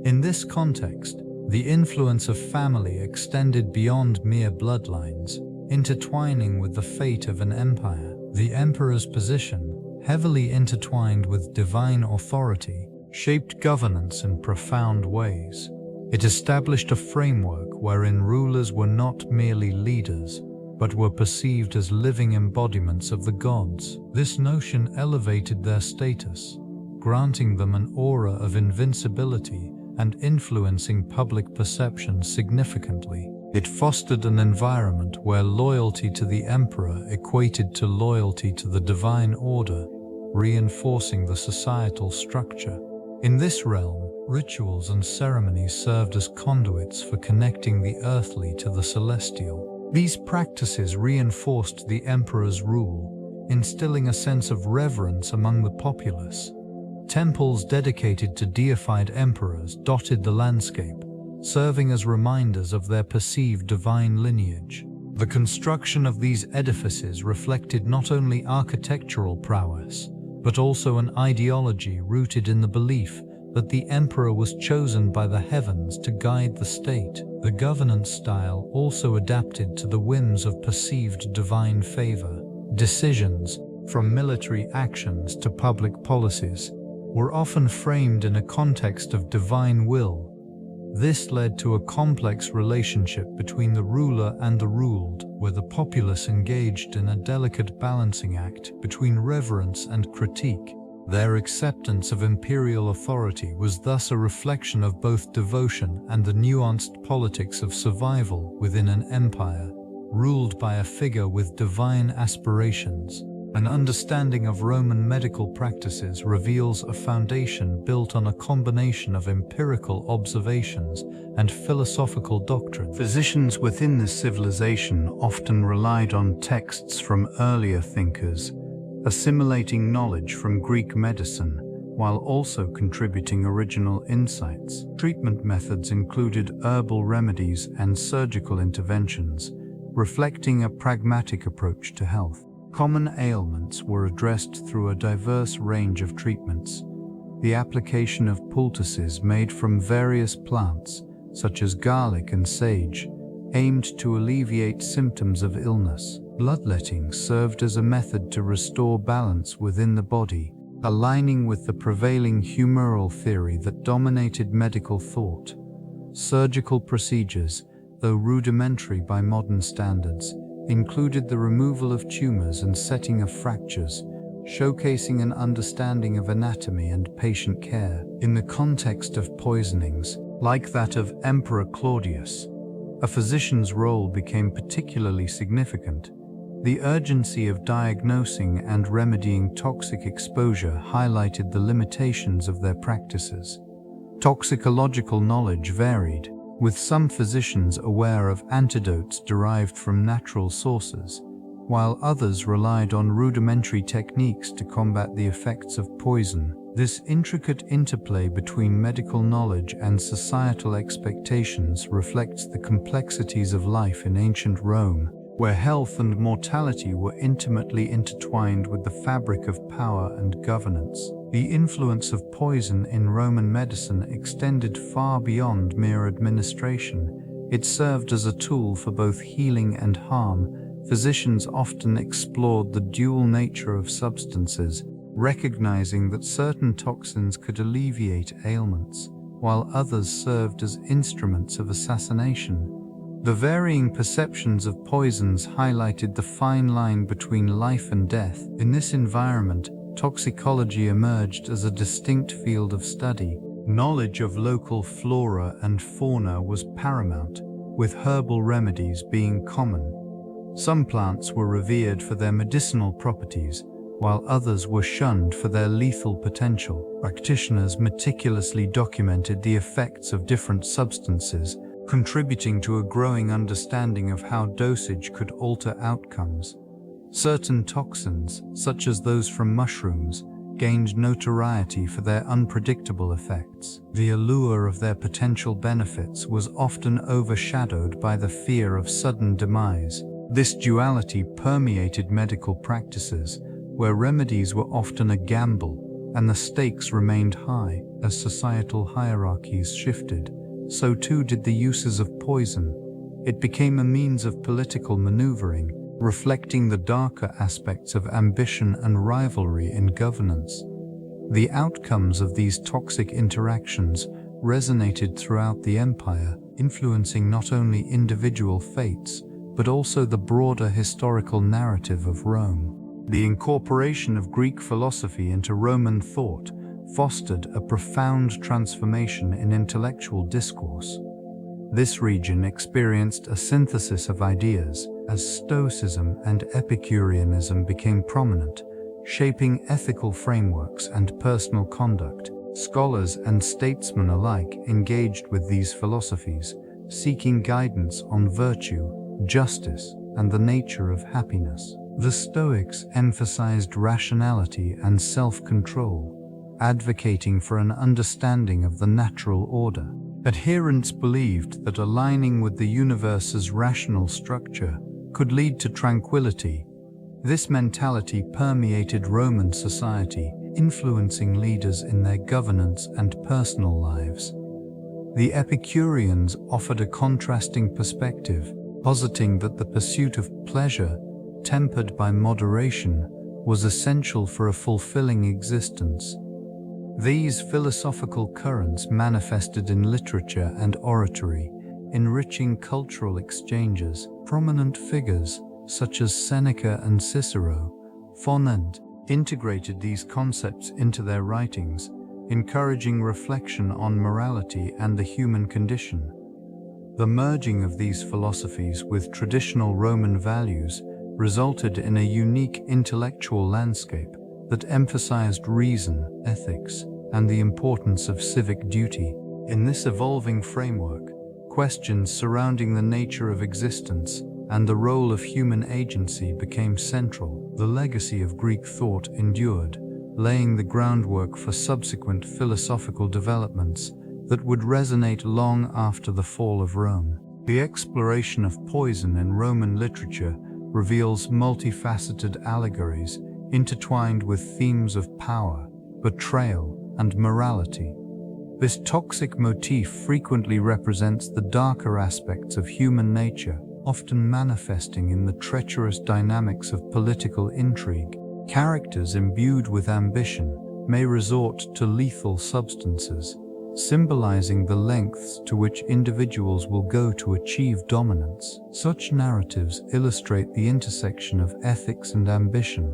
In this context, the influence of family extended beyond mere bloodlines, intertwining with the fate of an empire. The emperor's position, heavily intertwined with divine authority, shaped governance in profound ways. It established a framework wherein rulers were not merely leaders, but were perceived as living embodiments of the gods. This notion elevated their status, granting them an aura of invincibility and influencing public perception significantly. It fostered an environment where loyalty to the emperor equated to loyalty to the divine order, reinforcing the societal structure. In this realm, rituals and ceremonies served as conduits for connecting the earthly to the celestial. These practices reinforced the emperor's rule, instilling a sense of reverence among the populace. Temples dedicated to deified emperors dotted the landscape, serving as reminders of their perceived divine lineage. The construction of these edifices reflected not only architectural prowess, but also an ideology rooted in the belief that the emperor was chosen by the heavens to guide the state. The governance style also adapted to the whims of perceived divine favor. Decisions, from military actions to public policies, were often framed in a context of divine will. This led to a complex relationship between the ruler and the ruled, where the populace engaged in a delicate balancing act between reverence and critique. Their acceptance of imperial authority was thus a reflection of both devotion and the nuanced politics of survival within an empire, ruled by a figure with divine aspirations. An understanding of Roman medical practices reveals a foundation built on a combination of empirical observations and philosophical doctrine. Physicians within this civilization often relied on texts from earlier thinkers, assimilating knowledge from Greek medicine, while also contributing original insights. Treatment methods included herbal remedies and surgical interventions, reflecting a pragmatic approach to health. Common ailments were addressed through a diverse range of treatments. The application of poultices made from various plants, such as garlic and sage, aimed to alleviate symptoms of illness. Bloodletting served as a method to restore balance within the body, aligning with the prevailing humoral theory that dominated medical thought. Surgical procedures, though rudimentary by modern standards, included the removal of tumors and setting of fractures, showcasing an understanding of anatomy and patient care. In the context of poisonings, like that of Emperor Claudius, a physician's role became particularly significant. The urgency of diagnosing and remedying toxic exposure highlighted the limitations of their practices. Toxicological knowledge varied, with some physicians aware of antidotes derived from natural sources, while others relied on rudimentary techniques to combat the effects of poison. This intricate interplay between medical knowledge and societal expectations reflects the complexities of life in ancient Rome, where health and mortality were intimately intertwined with the fabric of power and governance. The influence of poison in Roman medicine extended far beyond mere administration. It served as a tool for both healing and harm. Physicians often explored the dual nature of substances, recognizing that certain toxins could alleviate ailments, while others served as instruments of assassination. The varying perceptions of poisons highlighted the fine line between life and death. In this environment, toxicology emerged as a distinct field of study. Knowledge of local flora and fauna was paramount, with herbal remedies being common. Some plants were revered for their medicinal properties, while others were shunned for their lethal potential. Practitioners meticulously documented the effects of different substances, contributing to a growing understanding of how dosage could alter outcomes. Certain toxins, such as those from mushrooms, gained notoriety for their unpredictable effects. The allure of their potential benefits was often overshadowed by the fear of sudden demise. This duality permeated medical practices, where remedies were often a gamble and the stakes remained high. As societal hierarchies shifted, so too did the uses of poison. It became a means of political maneuvering, reflecting the darker aspects of ambition and rivalry in governance. The outcomes of these toxic interactions resonated throughout the empire, influencing not only individual fates, but also the broader historical narrative of Rome. The incorporation of Greek philosophy into Roman thought fostered a profound transformation in intellectual discourse. This region experienced a synthesis of ideas as Stoicism and Epicureanism became prominent, shaping ethical frameworks and personal conduct. Scholars and statesmen alike engaged with these philosophies, seeking guidance on virtue, justice, and the nature of happiness. The Stoics emphasized rationality and self-control, advocating for an understanding of the natural order. Adherents believed that aligning with the universe's rational structure could lead to tranquility. This mentality permeated Roman society, influencing leaders in their governance and personal lives. The Epicureans offered a contrasting perspective, positing that the pursuit of pleasure, tempered by moderation, was essential for a fulfilling existence. These philosophical currents manifested in literature and oratory, enriching cultural exchanges. Prominent figures, such as Seneca and Cicero, Fonent, integrated these concepts into their writings, encouraging reflection on morality and the human condition. The merging of these philosophies with traditional Roman values resulted in a unique intellectual landscape that emphasized reason, ethics, and the importance of civic duty. In this evolving framework, questions surrounding the nature of existence and the role of human agency became central. The legacy of Greek thought endured, laying the groundwork for subsequent philosophical developments that would resonate long after the fall of Rome. The exploration of poison in Roman literature reveals multifaceted allegories intertwined with themes of power, betrayal, and morality. This toxic motif frequently represents the darker aspects of human nature, often manifesting in the treacherous dynamics of political intrigue. Characters imbued with ambition may resort to lethal substances, symbolizing the lengths to which individuals will go to achieve dominance. Such narratives illustrate the intersection of ethics and ambition,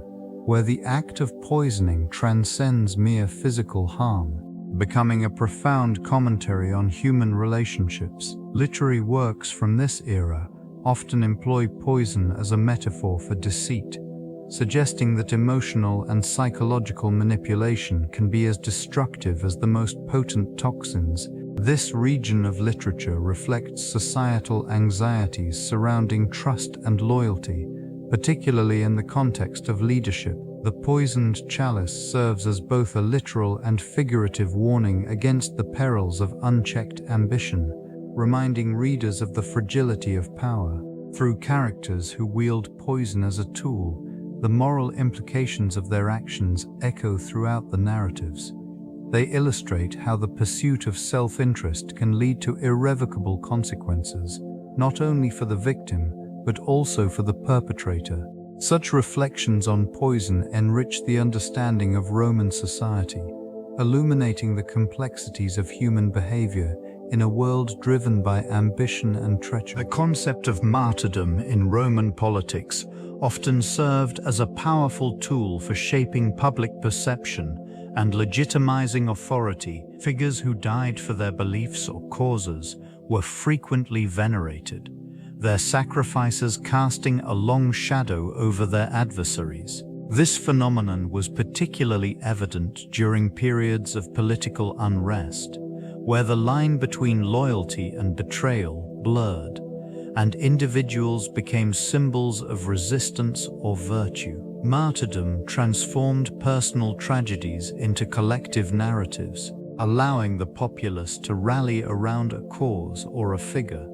where the act of poisoning transcends mere physical harm, becoming a profound commentary on human relationships. Literary works from this era often employ poison as a metaphor for deceit, suggesting that emotional and psychological manipulation can be as destructive as the most potent toxins. This region of literature reflects societal anxieties surrounding trust and loyalty, particularly in the context of leadership. The poisoned chalice serves as both a literal and figurative warning against the perils of unchecked ambition, reminding readers of the fragility of power. Through characters who wield poison as a tool, the moral implications of their actions echo throughout the narratives. They illustrate how the pursuit of self-interest can lead to irrevocable consequences, not only for the victim, but also for the perpetrator. Such reflections on poison enrich the understanding of Roman society, illuminating the complexities of human behavior in a world driven by ambition and treachery.
The concept of martyrdom in Roman politics often served as a powerful tool for shaping public perception and legitimizing authority. Figures who died for their beliefs or causes were frequently venerated, their sacrifices casting a long shadow over their adversaries. This phenomenon was particularly evident during periods of political unrest, where the line between loyalty and betrayal blurred, and individuals became symbols of resistance or virtue. Martyrdom transformed personal tragedies into collective narratives, allowing the populace to rally around a cause or a figure.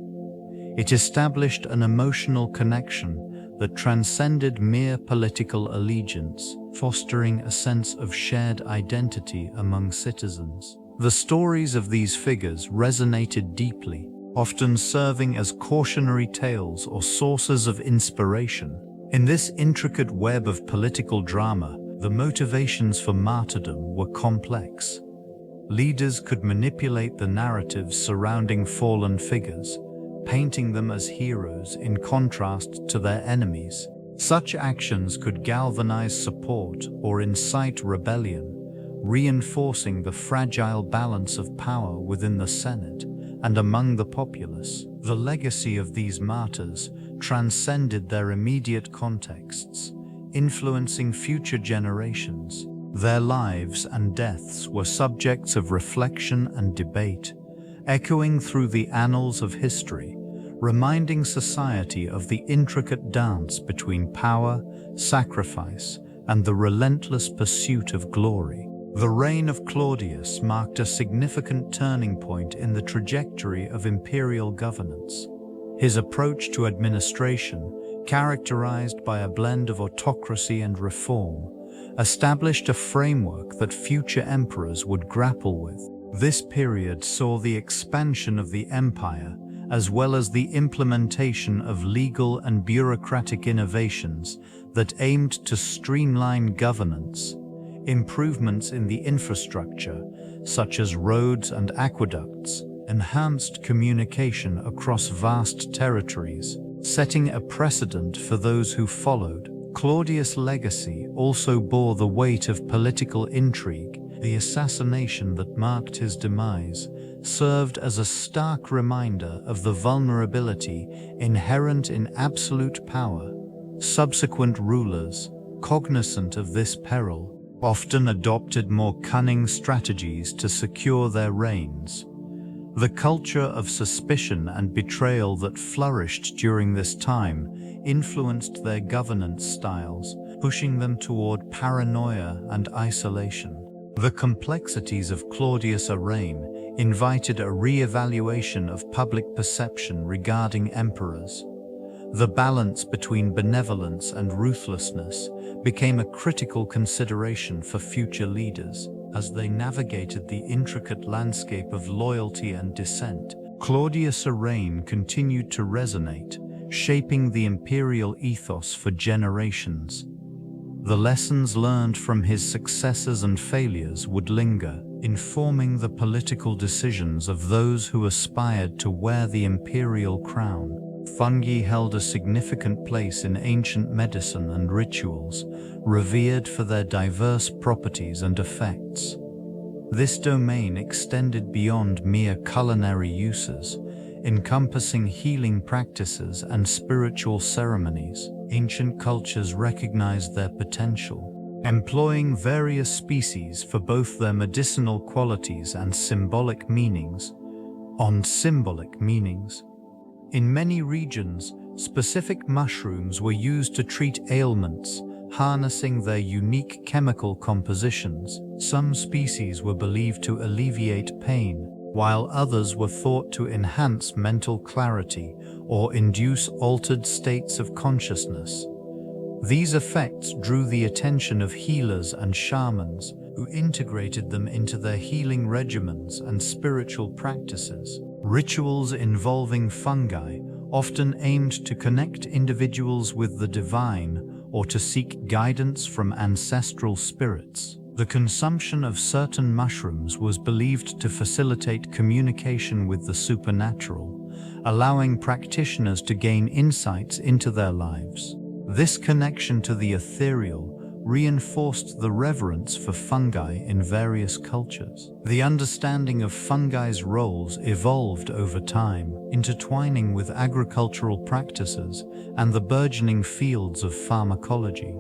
It established an emotional connection that transcended mere political allegiance, fostering a sense of shared identity among citizens. The stories of these figures resonated deeply, often serving as cautionary tales or sources of inspiration. In this intricate web of political drama, the motivations for martyrdom were complex. Leaders could manipulate the narratives surrounding fallen figures, painting them as heroes in contrast to their enemies. Such actions could galvanize support or incite rebellion, reinforcing the fragile balance of power within the Senate and among the populace. The legacy of these martyrs transcended their immediate contexts, influencing future generations. Their lives and deaths were subjects of reflection and debate, echoing through the annals of history, reminding society of the intricate dance between power, sacrifice, and the relentless pursuit of glory. The reign of Claudius marked a significant turning point in the trajectory of imperial governance. His approach to administration, characterized by a blend of autocracy and reform, established a framework that future emperors would grapple with. This period saw the expansion of the empire, as well as the implementation of legal and bureaucratic innovations that aimed to streamline governance. Improvements in the infrastructure, such as roads and aqueducts, enhanced communication across vast territories, setting a precedent for those who followed. Claudius' legacy also bore the weight of political intrigue. The assassination that marked his demise served as a stark reminder of the vulnerability inherent in absolute power. Subsequent rulers, cognizant of this peril, often adopted more cunning strategies to secure their reigns. The culture of suspicion and betrayal that flourished during this time influenced their governance styles, pushing them toward paranoia and isolation. The complexities of Claudius' reign invited a re-evaluation of public perception regarding emperors. The balance between benevolence and ruthlessness became a critical consideration for future leaders as they navigated the intricate landscape of loyalty and dissent. Claudius' reign continued to resonate, shaping the imperial ethos for generations. The lessons learned from his successes and failures would linger, informing the political decisions of those who aspired to wear the imperial crown. Fungi held a significant place in ancient medicine and rituals, revered for their diverse properties and effects. This domain extended beyond mere culinary uses, encompassing healing practices and spiritual ceremonies. Ancient cultures recognized their potential, employing various species for both their medicinal qualities and symbolic meanings. In many regions, specific mushrooms were used to treat ailments, harnessing their unique chemical compositions. Some species were believed to alleviate pain, while others were thought to enhance mental clarity or induce altered states of consciousness. These effects drew the attention of healers and shamans, who integrated them into their healing regimens and spiritual practices. Rituals involving fungi often aimed to connect individuals with the divine or to seek guidance from ancestral spirits. The consumption of certain mushrooms was believed to facilitate communication with the supernatural, allowing practitioners to gain insights into their lives. This connection to the ethereal reinforced the reverence for fungi in various cultures. The understanding of fungi's roles evolved over time, intertwining with agricultural practices and the burgeoning fields of pharmacology.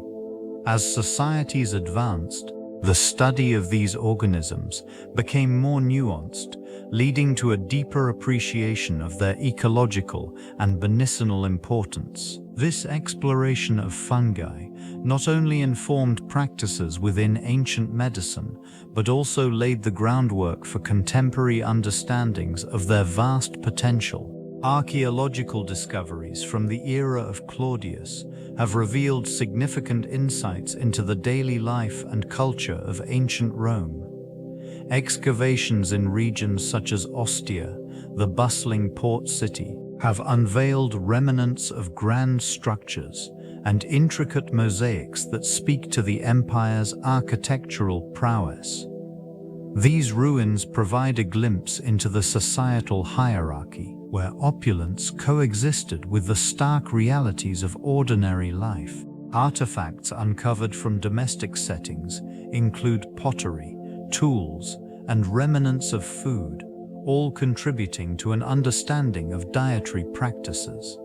As societies advanced, the study of these organisms became more nuanced, leading to a deeper appreciation of their ecological and medicinal importance. This exploration of fungi not only informed practices within ancient medicine, but also laid the groundwork for contemporary understandings of their vast potential. Archaeological discoveries from the era of Claudius have revealed significant insights into the daily life and culture of ancient Rome. Excavations in regions such as Ostia, the bustling port city, have unveiled remnants of grand structures and intricate mosaics that speak to the empire's architectural prowess. These ruins provide a glimpse into the societal hierarchy, where opulence coexisted with the stark realities of ordinary life. Artifacts uncovered from domestic settings include pottery, tools, and remnants of food, all contributing to an understanding of dietary practices.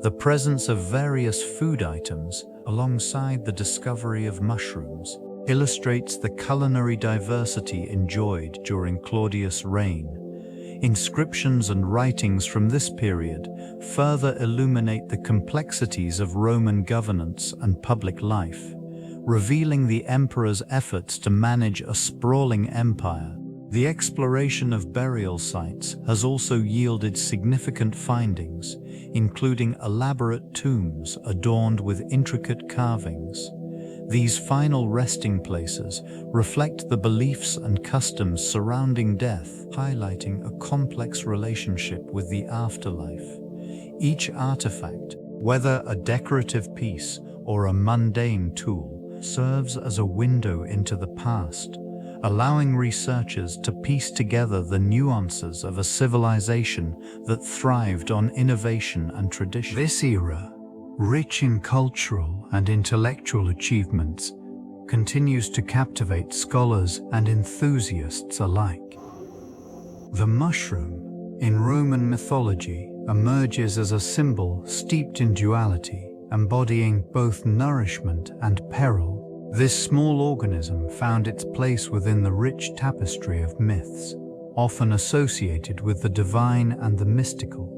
The presence of various food items, alongside the discovery of mushrooms, illustrates the culinary diversity enjoyed during Claudius' reign. Inscriptions and writings from this period further illuminate the complexities of Roman governance and public life, revealing the emperor's efforts to manage a sprawling empire. The exploration of burial sites has also yielded significant findings, including elaborate tombs adorned with intricate carvings. These final resting places reflect the beliefs and customs surrounding death, highlighting a complex relationship with the afterlife. Each artifact, whether a decorative piece or a mundane tool, serves as a window into the past, allowing researchers to piece together the nuances of a civilization that thrived on innovation and tradition.
This era, rich in cultural and intellectual achievements, continues to captivate scholars and enthusiasts alike. The mushroom, in Roman mythology, emerges as a symbol steeped in duality, embodying both nourishment and peril. This small organism found its place within the rich tapestry of myths, often associated with the divine and the mystical.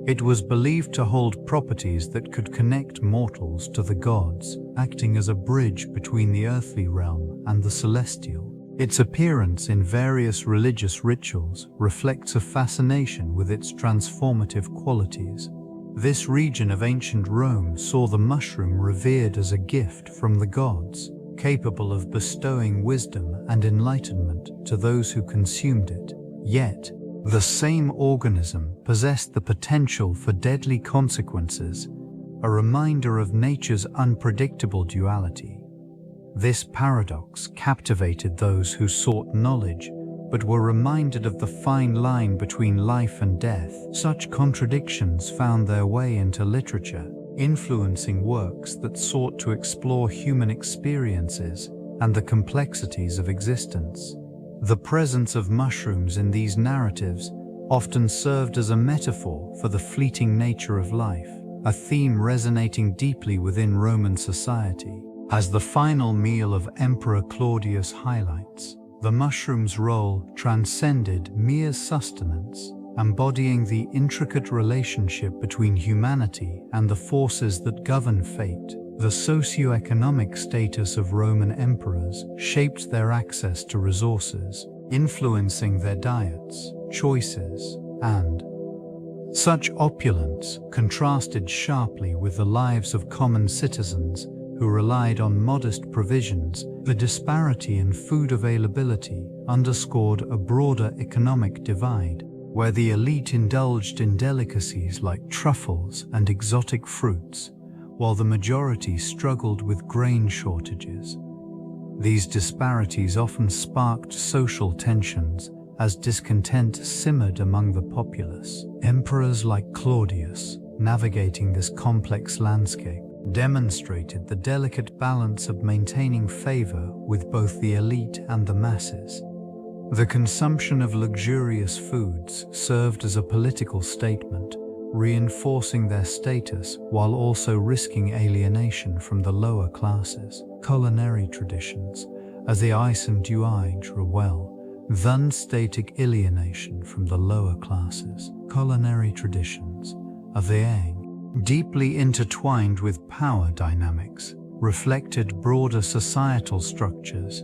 It was believed to hold properties that could connect mortals to the gods, acting as a bridge between the earthly realm and the celestial. Its appearance in various religious rituals reflects a fascination with its transformative qualities. This region of ancient Rome saw the mushroom revered as a gift from the gods, capable of bestowing wisdom and enlightenment to those who consumed it. Yet, the same organism possessed the potential for deadly consequences, a reminder of nature's unpredictable duality.
This paradox captivated those who sought knowledge, but were reminded of the fine line between life and death. Such contradictions found their way into literature, influencing works that sought to explore human experiences and the complexities of existence. The presence of mushrooms in these narratives often served as a metaphor for the fleeting nature of life, a theme resonating deeply within Roman society. As the final meal of Emperor Claudius highlights, the mushroom's role transcended mere sustenance, embodying the intricate relationship between humanity and the forces that govern fate. The socio-economic status of Roman emperors shaped their access to resources, influencing their diets, choices, and such opulence contrasted sharply with the lives of common citizens who relied on modest provisions. The disparity in food availability underscored a broader economic divide, where the elite indulged in delicacies like truffles and exotic fruits, while the majority struggled with grain shortages. These disparities often sparked social tensions as discontent simmered among the populace. Emperors like Claudius, navigating this complex landscape, demonstrated the delicate balance of maintaining favor with both the elite and the masses. The consumption of luxurious foods served as a political statement, reinforcing their status while also risking alienation from the lower classes. Culinary traditions, as the Ice and Duige well, then static alienation from the lower classes. Culinary traditions, of the Ang, deeply intertwined with power dynamics, reflected broader societal structures.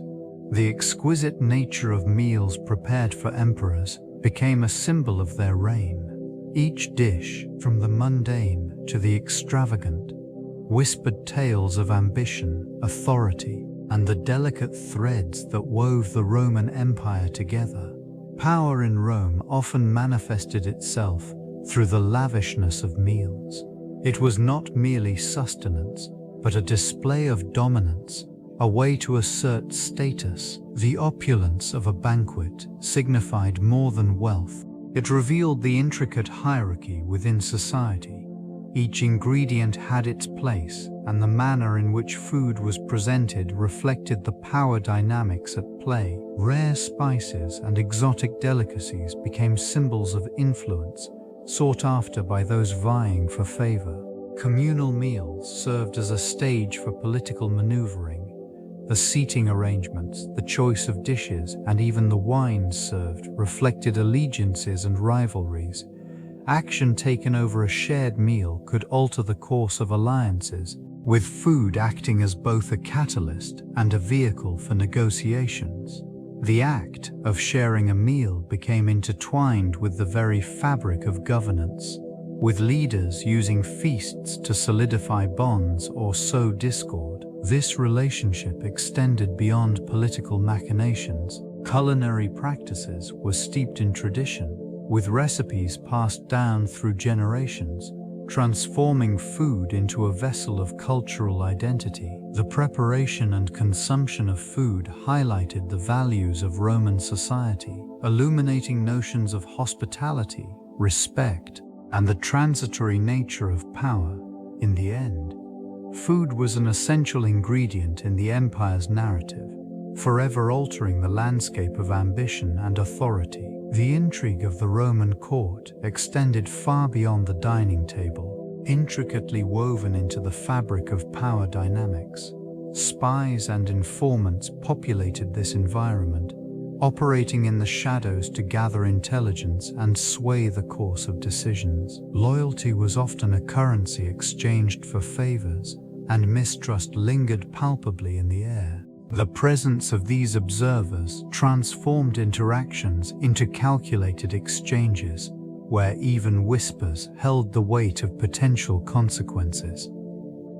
The exquisite nature of meals prepared for emperors became a symbol of their reign. Each dish, from the mundane to the extravagant, whispered tales of ambition, authority, and the delicate threads that wove the Roman Empire together. Power in Rome often manifested itself through the lavishness of meals. It was not merely sustenance, but a display of dominance, a way to assert status. The opulence of a banquet signified more than wealth. It revealed the intricate hierarchy within society. Each ingredient had its place, and the manner in which food was presented reflected the power dynamics at play. Rare spices and exotic delicacies became symbols of influence, sought after by those vying for favor. Communal meals served as a stage for political maneuvering. The seating arrangements, the choice of dishes, and even the wines served reflected allegiances and rivalries. Action taken over a shared meal could alter the course of alliances, with food acting as both a catalyst and a vehicle for negotiations. The act of sharing a meal became intertwined with the very fabric of governance, with leaders using feasts to solidify bonds or sow discord. This relationship extended beyond political machinations. Culinary practices were steeped in tradition, with recipes passed down through generations, transforming food into a vessel of cultural identity. The preparation and consumption of food highlighted the values of Roman society, illuminating notions of hospitality, respect, and the transitory nature of power. In the end, food was an essential ingredient in the empire's narrative, forever altering the landscape of ambition and authority. The intrigue of the Roman court extended far beyond the dining table, intricately woven into the fabric of power dynamics. Spies and informants populated this environment, operating in the shadows to gather intelligence and sway the course of decisions. Loyalty was often a currency exchanged for favors, and mistrust lingered palpably in the air. The presence of these observers transformed interactions into calculated exchanges, where even whispers held the weight of potential consequences.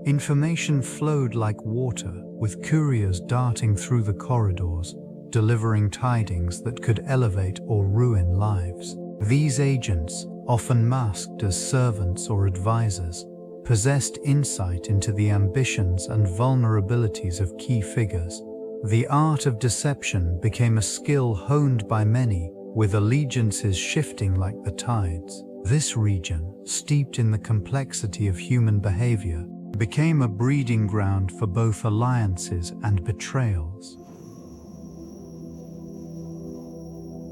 Information flowed like water, with couriers darting through the corridors, delivering tidings that could elevate or ruin lives. These agents, often masked as servants or advisors, possessed insight into the ambitions and vulnerabilities of key figures. The art of deception became a skill honed by many, with allegiances shifting like the tides. This region, steeped in the complexity of human behavior, became a breeding ground for both alliances and betrayals.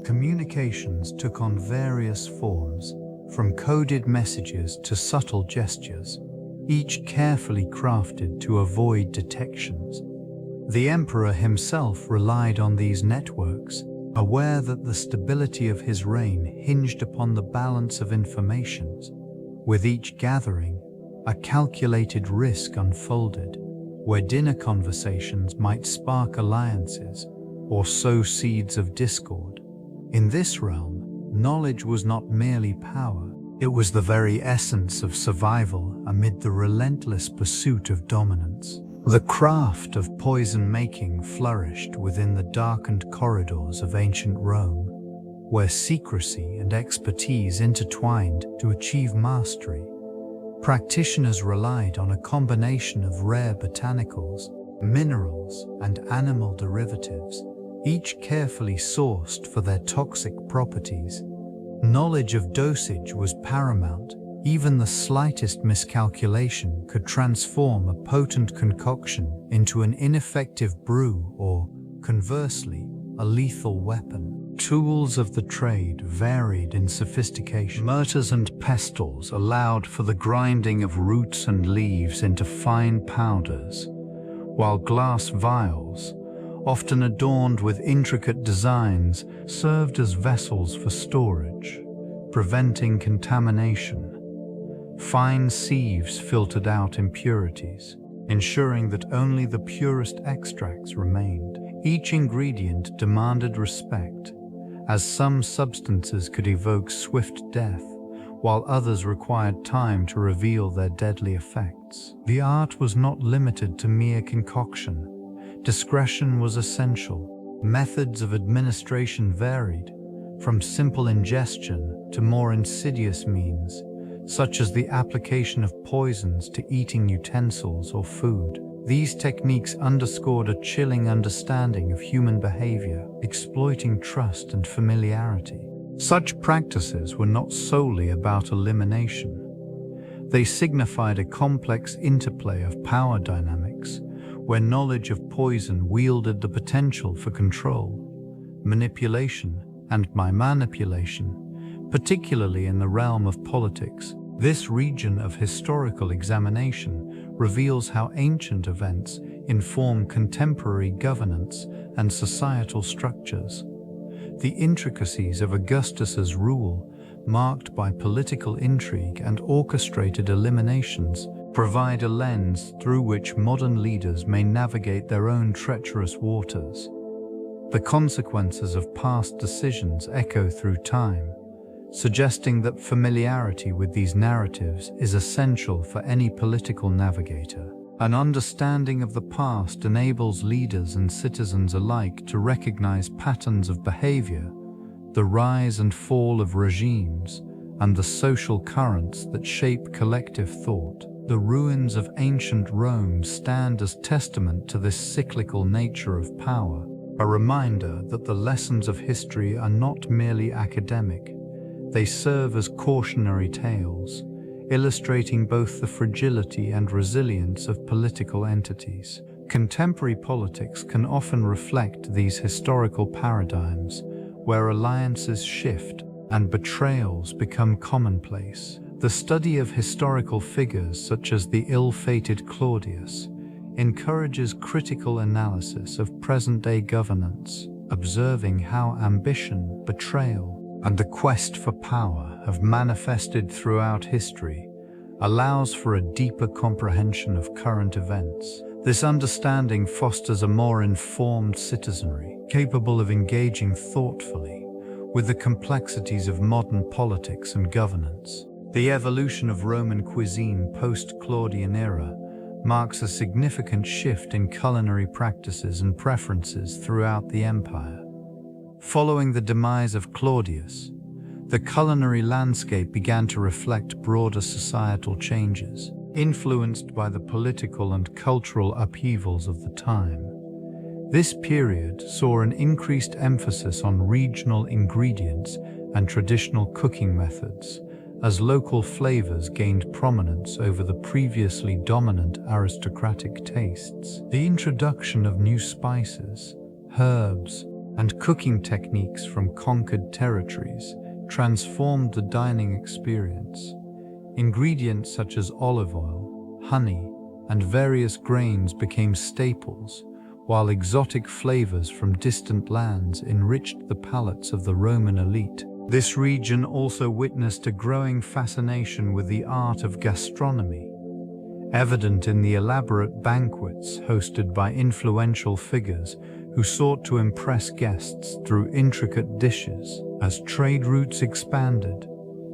Communications took on various forms, from coded messages to subtle gestures, each carefully crafted to avoid detections. The emperor himself relied on these networks, aware that the stability of his reign hinged upon the balance of informations. With each gathering, a calculated risk unfolded, where dinner conversations might spark alliances or sow seeds of discord. In this realm, knowledge was not merely power, it was the very essence of survival amid the relentless pursuit of dominance. The craft of poison-making flourished within the darkened corridors of ancient Rome, where secrecy and expertise intertwined to achieve mastery. Practitioners relied on a combination of rare botanicals, minerals, and animal derivatives, each carefully sourced for their toxic properties. Knowledge of dosage was paramount. Even the slightest miscalculation could transform a potent concoction into an ineffective brew or, conversely, a lethal weapon. Tools of the trade varied in sophistication. Mortars and pestles allowed for the grinding of roots and leaves into fine powders, while glass vials, often adorned with intricate designs, served as vessels for storage, preventing contamination. Fine sieves filtered out impurities, ensuring that only the purest extracts remained. Each ingredient demanded respect, as some substances could evoke swift death, while others required time to reveal their deadly effects. The art was not limited to mere concoction. Discretion was essential. Methods of administration varied, from simple ingestion to more insidious means, such as the application of poisons to eating utensils or food. These techniques underscored a chilling understanding of human behavior, exploiting trust and familiarity. Such practices were not solely about elimination. They signified a complex interplay of power dynamics, where knowledge of poison wielded the potential for control, manipulation, and manipulation, particularly in the realm of politics. This region of historical examination reveals how ancient events inform contemporary governance and societal structures. The intricacies of Augustus's rule, marked by political intrigue and orchestrated eliminations, provide a lens through which modern leaders may navigate their own treacherous waters. The consequences of past decisions echo through time, suggesting that familiarity with these narratives is essential for any political navigator. An understanding of the past enables leaders and citizens alike to recognize patterns of behavior, the rise and fall of regimes, and the social currents that shape collective thought. The ruins of ancient Rome stand as testament to this cyclical nature of power, a reminder that the lessons of history are not merely academic. They serve as cautionary tales, illustrating both the fragility and resilience of political entities. Contemporary politics can often reflect these historical paradigms, where alliances shift and betrayals become commonplace. The study of historical figures such as the ill-fated Claudius encourages critical analysis of present-day governance, observing how ambition, betrayal, and the quest for power have manifested throughout history, allows for a deeper comprehension of current events. This understanding fosters a more informed citizenry, capable of engaging thoughtfully with the complexities of modern politics and governance. The evolution of Roman cuisine post-Claudian era marks a significant shift in culinary practices and preferences throughout the empire. Following the demise of Claudius, the culinary landscape began to reflect broader societal changes.
influenced by the political and cultural upheavals of the time. This period saw an increased emphasis on regional ingredients and traditional cooking methods, as local flavors gained prominence over the previously dominant aristocratic tastes. The introduction of new spices, herbs, and cooking techniques from conquered territories transformed the dining experience. Ingredients such as olive oil, honey, and various grains became staples, while exotic flavors from distant lands enriched the palates of the Roman elite. This region also witnessed a growing fascination with the art of gastronomy, evident in the elaborate banquets hosted by influential figures who sought to impress guests through intricate dishes. As trade routes expanded,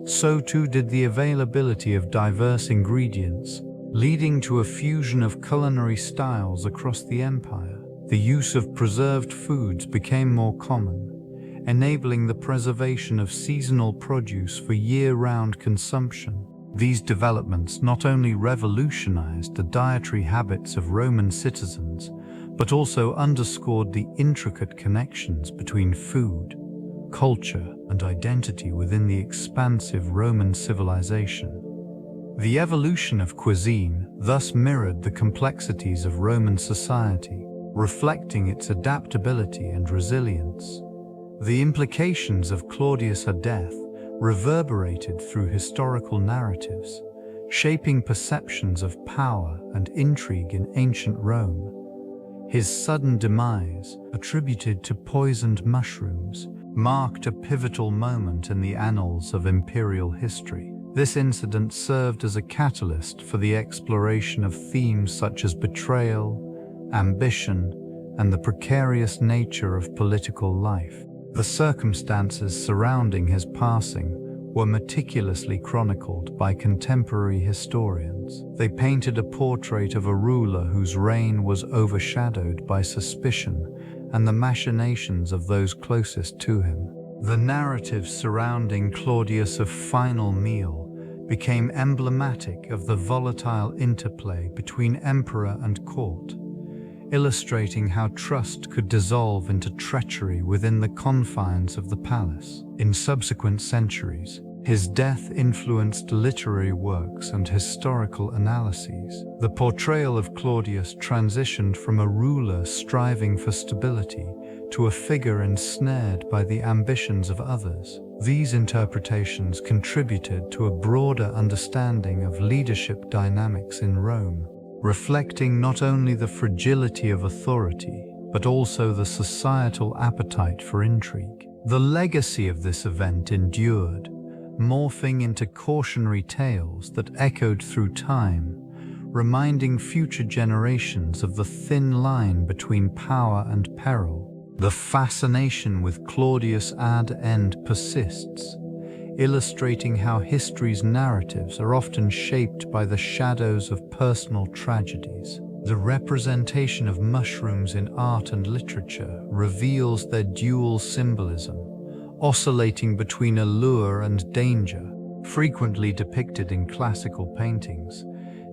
so too did the availability of diverse ingredients, leading to a fusion of culinary styles across the empire. The use of preserved foods became more common, enabling the preservation of seasonal produce for year-round consumption. These developments not only revolutionized the dietary habits of Roman citizens, but also underscored the intricate connections between food, culture, and identity within the expansive Roman civilization. The evolution of cuisine thus mirrored the complexities of Roman society, reflecting its adaptability and resilience. The implications of Claudius' death reverberated through historical narratives, shaping perceptions of power and intrigue in ancient Rome. His sudden demise, attributed to poisoned mushrooms, marked a pivotal moment in the annals of imperial history. This incident served as a catalyst for the exploration of themes such as betrayal, ambition, and the precarious nature of political life. The circumstances surrounding his passing were meticulously chronicled by contemporary historians. They painted a portrait of a ruler whose reign was overshadowed by suspicion and the machinations of those closest to him. The narrative surrounding Claudius' final meal became emblematic of the volatile interplay between emperor and court, illustrating how trust could dissolve into treachery within the confines of the palace. In subsequent centuries, his death influenced literary works and historical analyses. The portrayal of Claudius transitioned from a ruler striving for stability to a figure ensnared by the ambitions of others. These interpretations contributed to a broader understanding of leadership dynamics in Rome, reflecting not only the fragility of authority, but also the societal appetite for intrigue. The legacy of this event endured, morphing into cautionary tales that echoed through time, reminding future generations of the thin line between power and peril. The fascination with Claudius ad end persists, illustrating how history's narratives are often shaped by the shadows of personal tragedies. The representation of mushrooms in art and literature reveals their dual symbolism, oscillating between allure and danger. Frequently depicted in classical paintings,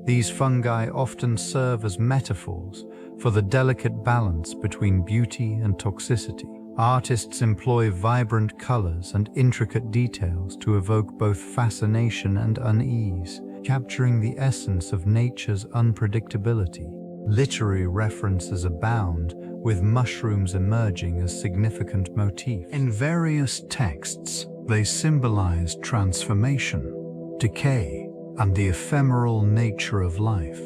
these fungi often serve as metaphors for the delicate balance between beauty and toxicity. Artists employ vibrant colors and intricate details to evoke both fascination and unease, capturing the essence of nature's unpredictability. Literary references abound, with mushrooms emerging as significant motifs. In various texts, they symbolize transformation, decay, and the ephemeral nature of life.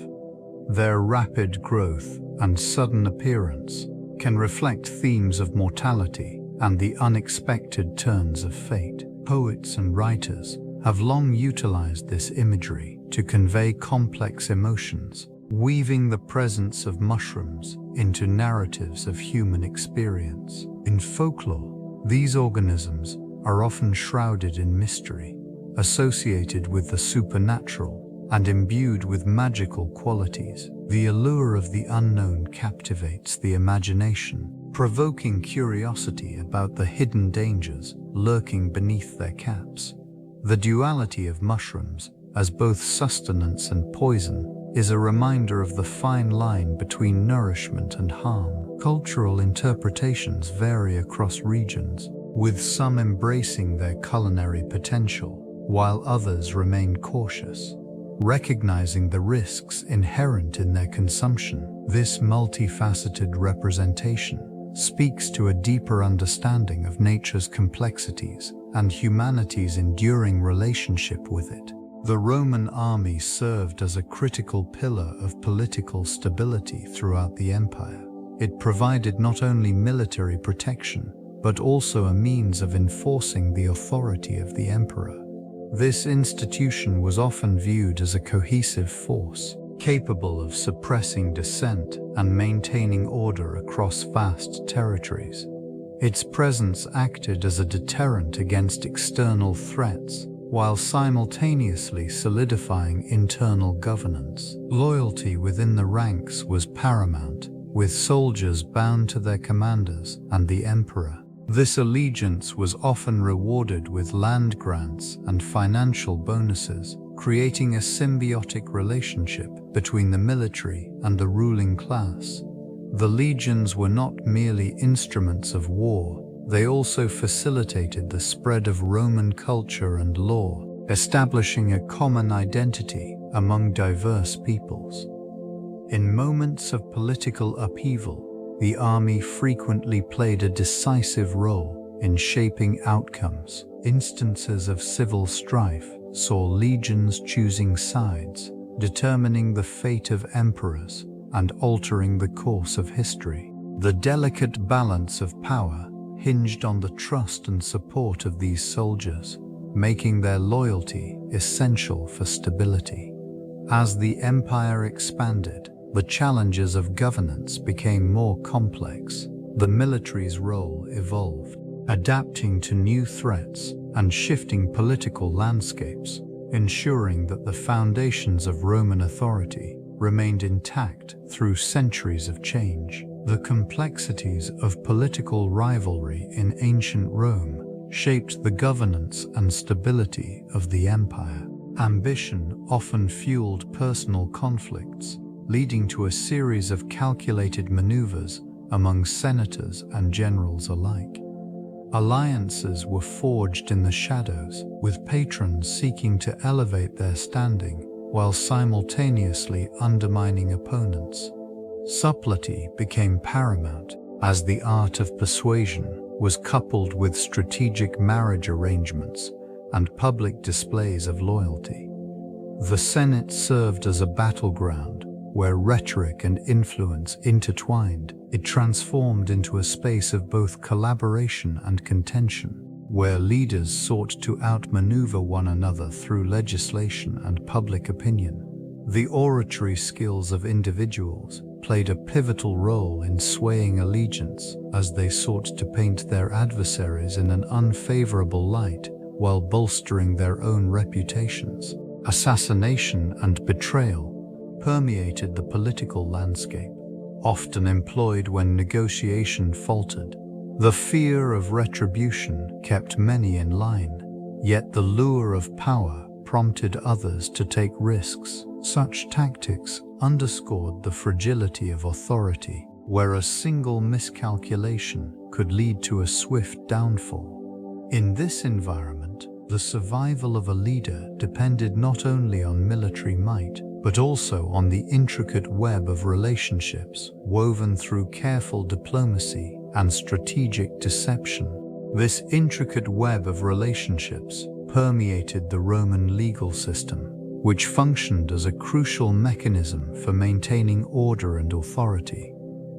Their rapid growth and sudden appearance can reflect themes of mortality and the unexpected turns of fate. Poets and writers have long utilized this imagery to convey complex emotions, weaving the presence of mushrooms into narratives of human experience. In folklore, these organisms are often shrouded in mystery, associated with the supernatural and imbued with magical qualities. The allure of the unknown captivates the imagination, provoking curiosity about the hidden dangers lurking beneath their caps. The duality of mushrooms
as both sustenance and poison, is a reminder of the fine line between nourishment and harm. Cultural interpretations vary across regions, with some embracing their culinary potential, while others remain cautious, recognizing the risks inherent in their consumption. This multifaceted representation speaks to a deeper understanding of nature's complexities and humanity's enduring relationship with it. The Roman army served as a critical pillar of political stability throughout the empire. It provided not only military protection, but also a means of enforcing the authority of the emperor. This institution was often viewed as a cohesive force, capable of suppressing dissent and maintaining order across vast territories. Its presence acted as a deterrent against external threats, while simultaneously solidifying internal governance. Loyalty within the ranks was paramount, with soldiers bound to their commanders and the emperor. This allegiance was often rewarded with land grants and financial bonuses, creating a symbiotic relationship between the military and the ruling class. The legions were not merely instruments of war, they also facilitated the spread of Roman culture and law, establishing a common identity among diverse peoples. In moments of political upheaval, the army frequently played a decisive role in shaping outcomes. Instances of civil strife saw legions choosing sides, determining the fate of emperors and altering the course of history. The delicate balance of power hinged on the trust and support of these soldiers, making their loyalty essential for stability. As the empire expanded, the challenges of governance became more complex. The military's role evolved, adapting to new threats and shifting political landscapes, ensuring that the foundations of Roman authority remained intact through centuries of change. The complexities of political rivalry in ancient Rome shaped the governance and stability of the empire. Ambition often fueled personal conflicts, leading to a series of calculated maneuvers among senators and generals alike. Alliances were forged in the shadows, with patrons seeking to elevate their standing while simultaneously undermining opponents. Subtlety became paramount, as the art of persuasion was coupled with strategic marriage arrangements and public displays of loyalty. The Senate served as a battleground where rhetoric and influence intertwined. It transformed into a space of both collaboration and contention, where leaders sought to outmaneuver one another through legislation and public opinion. The oratory skills of individuals played a pivotal role in swaying allegiance as they sought to paint their adversaries in an unfavorable light while bolstering their own reputations. Assassination and betrayal permeated the political landscape, often employed when negotiation faltered. The fear of retribution kept many in line, yet the lure of power prompted others to take risks. Such tactics underscored the fragility of authority, where a single miscalculation could lead to a swift downfall. In this environment, the survival of a leader depended not only on military might, but also on the intricate web of relationships woven through careful diplomacy and strategic deception. This intricate web of relationships permeated the Roman legal system, which functioned as a crucial mechanism for maintaining order and authority.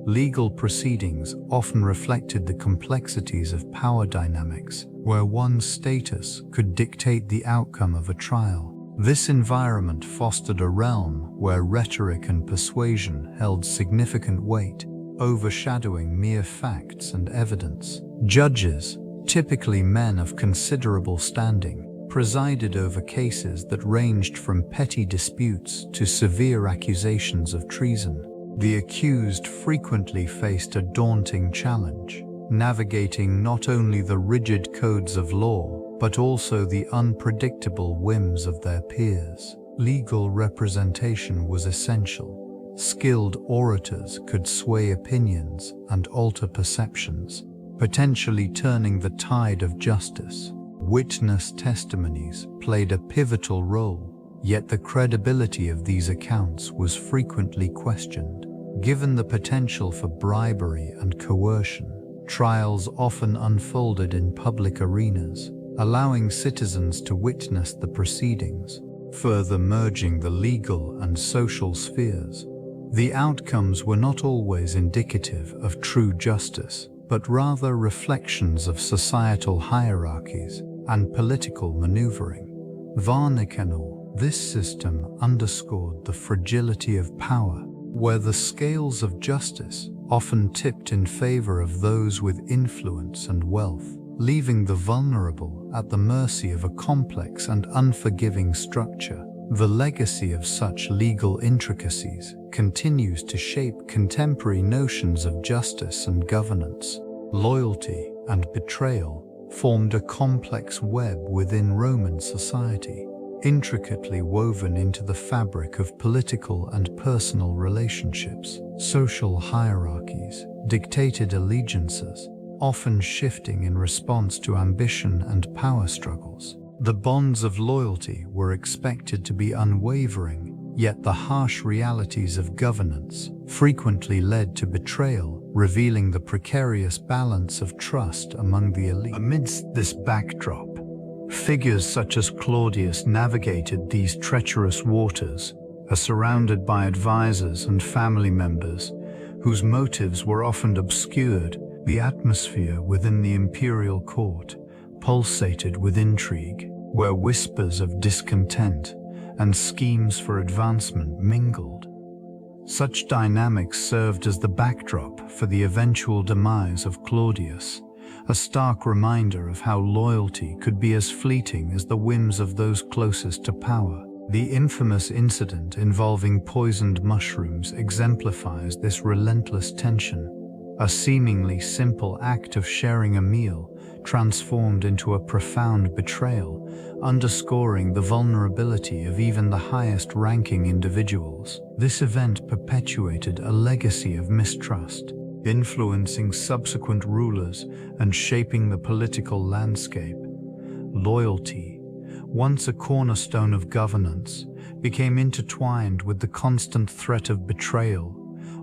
Legal proceedings often reflected the complexities of power dynamics, where one's status could dictate the outcome of a trial. This environment fostered a realm where rhetoric and persuasion held significant weight, overshadowing mere facts and evidence. Judges, typically men of considerable standing, presided over cases that ranged from petty disputes to severe accusations of treason. The accused frequently faced a daunting challenge, navigating not only the rigid codes of law, but also the unpredictable whims of their peers. Legal representation was essential. Skilled orators could sway opinions and alter perceptions, potentially turning the tide of justice. Witness testimonies played a pivotal role, yet the credibility of these accounts was frequently questioned. Given the potential for bribery and coercion, trials often unfolded in public arenas, allowing citizens to witness the proceedings, further merging the legal and social spheres. The outcomes were not always indicative of true justice, but rather reflections of societal hierarchies and political maneuvering. Varnikenor, this system underscored the fragility of power, where the scales of justice often tipped in favor of those with influence and wealth, leaving the vulnerable at the mercy of a complex and unforgiving structure. The legacy of such legal intricacies continues to shape contemporary notions of justice and governance. Loyalty and betrayal formed a complex web within Roman society, intricately woven into the fabric of political and personal relationships. Social hierarchies dictated allegiances, often shifting in response to ambition and power struggles. The bonds of loyalty were expected to be unwavering, yet the harsh realities of governance frequently led to betrayal, revealing the precarious balance of trust among the elite. Amidst this backdrop, figures such as Claudius navigated these treacherous waters, surrounded by advisors and family members whose motives were often obscured. The atmosphere within the imperial court pulsated with intrigue, where whispers of discontent and schemes for advancement mingled. Such dynamics served as the backdrop for the eventual demise of Claudius, a stark reminder of how loyalty could be as fleeting as the whims of those closest to power. The infamous incident involving poisoned mushrooms exemplifies this relentless tension. A seemingly simple act of sharing a meal transformed into a profound betrayal, underscoring the vulnerability of even the highest-ranking individuals. This event perpetuated a legacy of mistrust, influencing subsequent rulers and shaping the political landscape. Loyalty, once a cornerstone of governance, became intertwined with the constant threat of betrayal,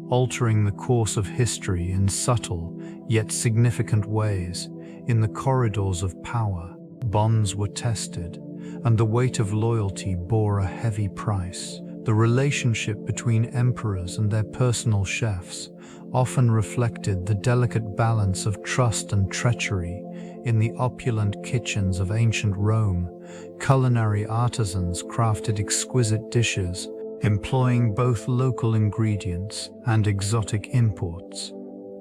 altering the course of history in subtle yet significant ways. In the corridors of power, bonds were tested, and the weight of loyalty bore a heavy price. The relationship between emperors and their personal chefs often reflected the delicate balance of trust and treachery. In the opulent kitchens of ancient Rome, culinary artisans crafted exquisite dishes, employing both local ingredients and exotic imports.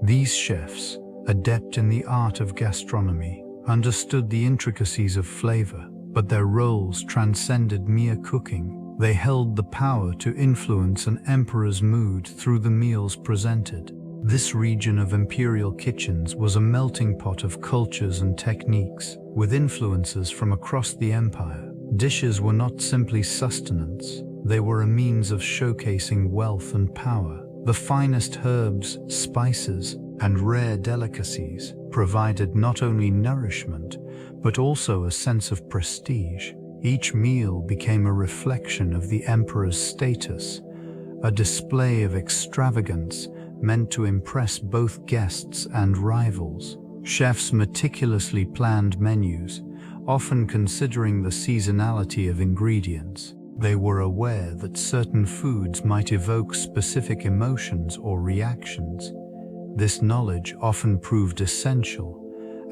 These chefs, adept in the art of gastronomy, understood the intricacies of flavor, but their roles transcended mere cooking. They held the power to influence an emperor's mood through the meals presented. This region of imperial kitchens was a melting pot of cultures and techniques, with influences from across the empire. Dishes were not simply sustenance, they were a means of showcasing wealth and power. The finest herbs, spices, and rare delicacies provided not only nourishment, but also a sense of prestige. Each meal became a reflection of the emperor's status, a display of extravagance meant to impress both guests and rivals. Chefs meticulously planned menus, often considering the seasonality of ingredients. They were aware that certain foods might evoke specific emotions or reactions. This knowledge often proved essential,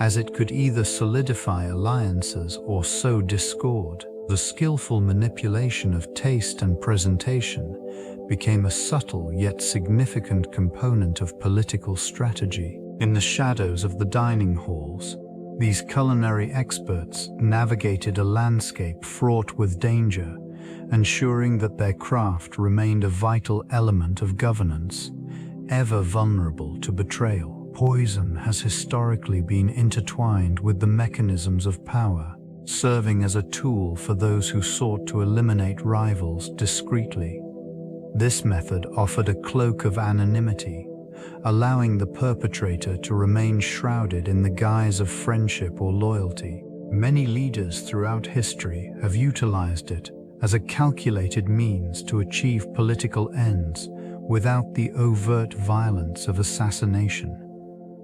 as it could either solidify alliances or sow discord. The skillful manipulation of taste and presentation became a subtle yet significant component of political strategy. In the shadows of the dining halls, these culinary experts navigated a landscape fraught with danger, ensuring that their craft remained a vital element of governance, ever vulnerable to betrayal. Poison has historically been intertwined with the mechanisms of power. serving as a tool for those who sought to eliminate rivals discreetly. This method offered a cloak of anonymity, allowing the perpetrator to remain shrouded in the guise of friendship or loyalty. Many leaders throughout history have utilized it as a calculated means to achieve political ends without the overt violence of assassination.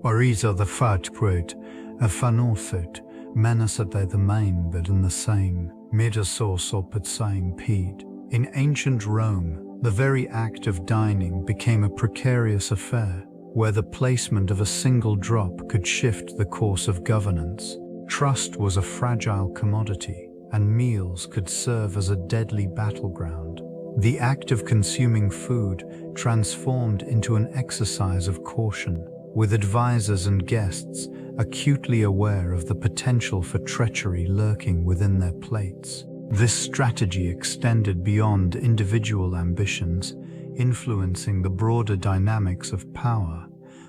Orizo the fat quote, a fanorthut, menacete the main but in the same, midasos or putsain pede. In ancient Rome, the very act of dining became a precarious affair, where the placement of a single drop could shift the course of governance. Trust was a fragile commodity, and meals could serve as a deadly battleground. The act of consuming food transformed into an exercise of caution, with advisors and guests acutely aware of the potential for treachery lurking within their plates. This strategy extended beyond individual ambitions, influencing the broader dynamics of power.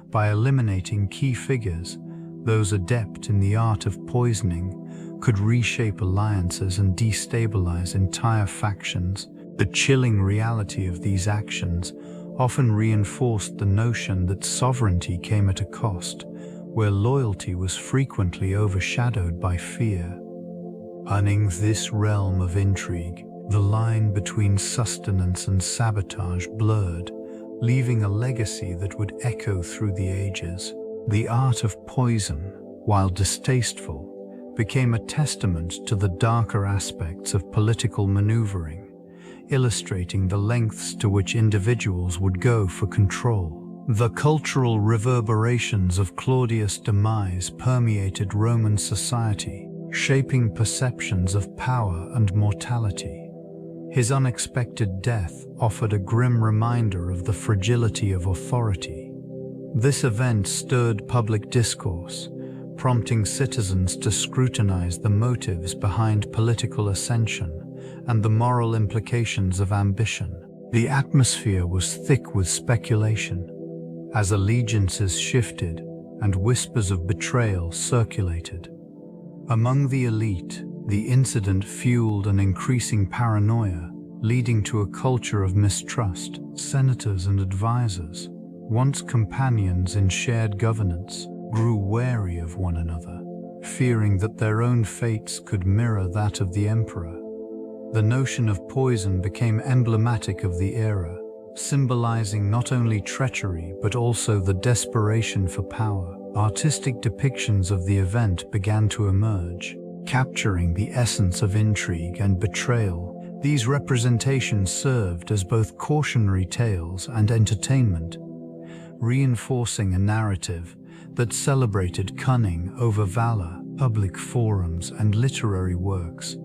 By eliminating key figures, those adept in the art of poisoning could reshape alliances and destabilize entire factions. The chilling reality of these actions often reinforced the notion that sovereignty came at a cost, where loyalty was frequently overshadowed by fear. Running this realm of intrigue, the line between sustenance and sabotage blurred, leaving a legacy that would echo through the ages. The art of poison, while distasteful, became a testament to the darker aspects of political maneuvering, illustrating the lengths to which individuals would go for control. The cultural reverberations of Claudius' demise permeated Roman society, shaping perceptions of power and mortality. His unexpected death offered a grim reminder of the fragility of authority. This event stirred public discourse, prompting citizens to scrutinize the motives behind political ascension and the moral implications of ambition. The atmosphere was thick with speculation, as allegiances shifted and whispers of betrayal circulated. Among the elite, the incident fueled an increasing paranoia, leading to a culture of mistrust. Senators and advisors, once companions in shared governance, grew wary of one another, fearing that their own fates could mirror that of the emperor. The notion of poison became emblematic of the era, symbolizing not only treachery but also the desperation for power. Artistic depictions of the event began to emerge, capturing the essence of intrigue and betrayal. These representations served as both cautionary tales and entertainment, reinforcing a narrative that celebrated cunning over valor. Public forums and literary works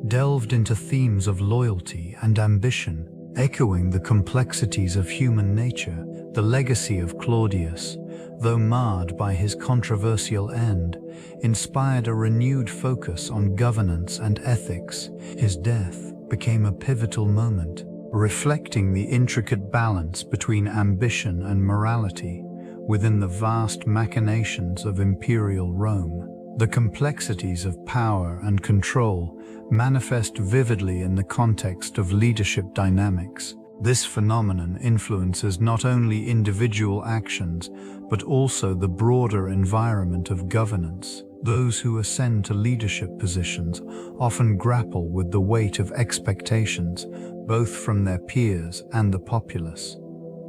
delved into themes of loyalty and ambition, echoing the complexities of human nature. The legacy of Claudius, though marred by his controversial end, inspired a renewed focus on governance and ethics. His death became a pivotal moment, reflecting the intricate balance between ambition and morality within the vast machinations of imperial Rome. The complexities of power and control manifest vividly in the context of leadership dynamics. This phenomenon influences not only individual actions, but also the broader environment of governance. Those who ascend to leadership positions often grapple with the weight of expectations, both from their peers and the populace.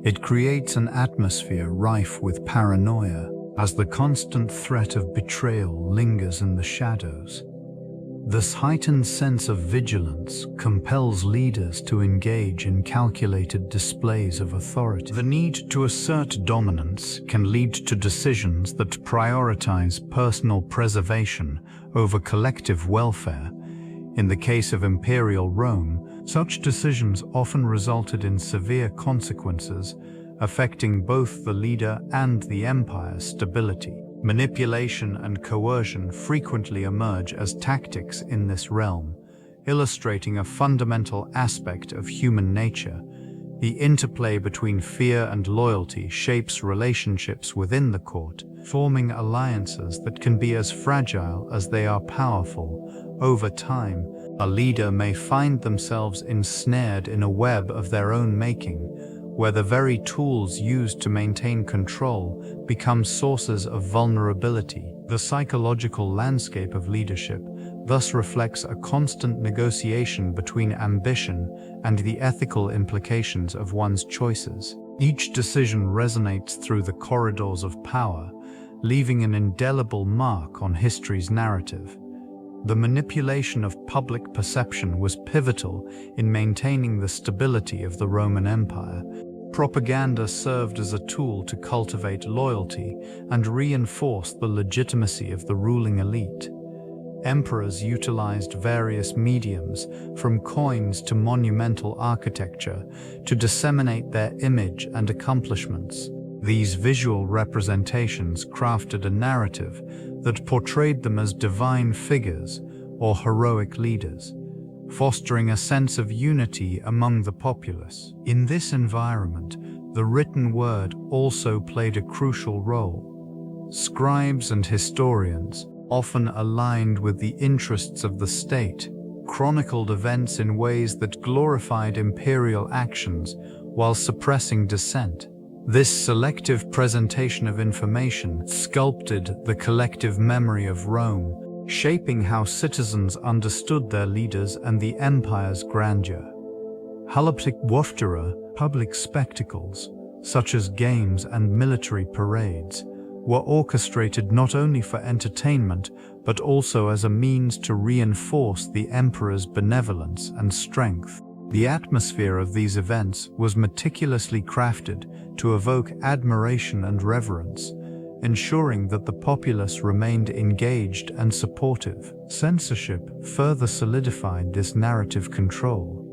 It creates an atmosphere rife with paranoia, as the constant threat of betrayal lingers in the shadows. This heightened sense of vigilance compels leaders to engage in calculated displays of authority. The need to assert dominance can lead to decisions that prioritize personal preservation over collective welfare. In the case of imperial Rome, such decisions often resulted in severe consequences, affecting both the leader and the empire's stability. Manipulation and coercion frequently emerge as tactics in this realm, illustrating a fundamental aspect of human nature. The interplay between fear and loyalty shapes relationships within the court, forming alliances that can be as fragile as they are powerful. Over time, a leader may find themselves ensnared in a web of their own making, where the very tools used to maintain control become sources of vulnerability. The psychological landscape of leadership thus reflects a constant negotiation between ambition and the ethical implications of one's choices. Each decision resonates through the corridors of power, leaving an indelible mark on history's narrative. The manipulation of public perception was pivotal in maintaining the stability of the Roman Empire. Propaganda served as a tool to cultivate loyalty and reinforce the legitimacy of the ruling elite. Emperors utilized various mediums, from coins to monumental architecture, to disseminate their image and accomplishments. These visual representations crafted a narrative that portrayed them as divine figures or heroic leaders, fostering a sense of unity among the populace. In this environment, the written word also played a crucial role. Scribes and historians, often aligned with the interests of the state, chronicled events in ways that glorified imperial actions while suppressing dissent. This selective presentation of information sculpted the collective memory of Rome, shaping how citizens understood their leaders and the empire's grandeur. Public spectacles, such as games and military parades, were orchestrated not only for entertainment but also as a means to reinforce the emperor's benevolence and strength. The atmosphere of these events was meticulously crafted to evoke admiration and reverence, ensuring that the populace remained engaged and supportive. Censorship further solidified this narrative control.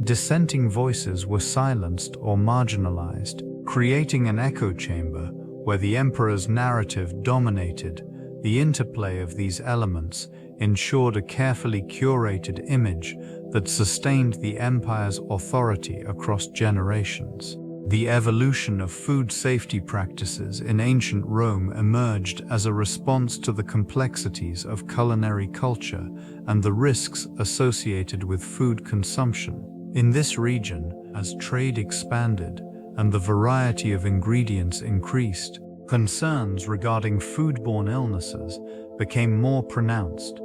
Dissenting voices were silenced or marginalized, creating an echo chamber where the emperor's narrative dominated. The interplay of these elements ensured a carefully curated image that sustained the empire's authority across generations. The evolution of food safety practices in ancient Rome emerged as a response to the complexities of culinary culture and the risks associated with food consumption. In this region, as trade expanded and the variety of ingredients increased, concerns regarding foodborne illnesses became more pronounced.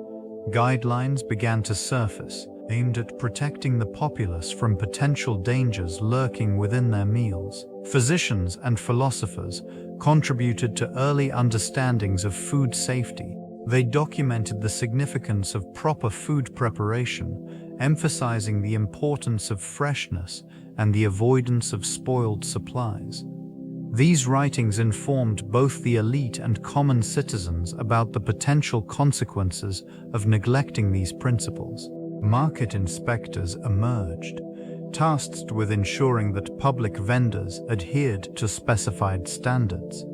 Guidelines began to surface, aimed at protecting the populace from potential dangers lurking within their meals. Physicians and philosophers contributed to early understandings of food safety. They documented the significance of proper food preparation, emphasizing the importance of freshness and the avoidance of spoiled supplies. These writings informed both the elite and common citizens about the potential consequences of neglecting these principles. Market inspectors emerged, tasked with ensuring that public vendors adhered to specified standards,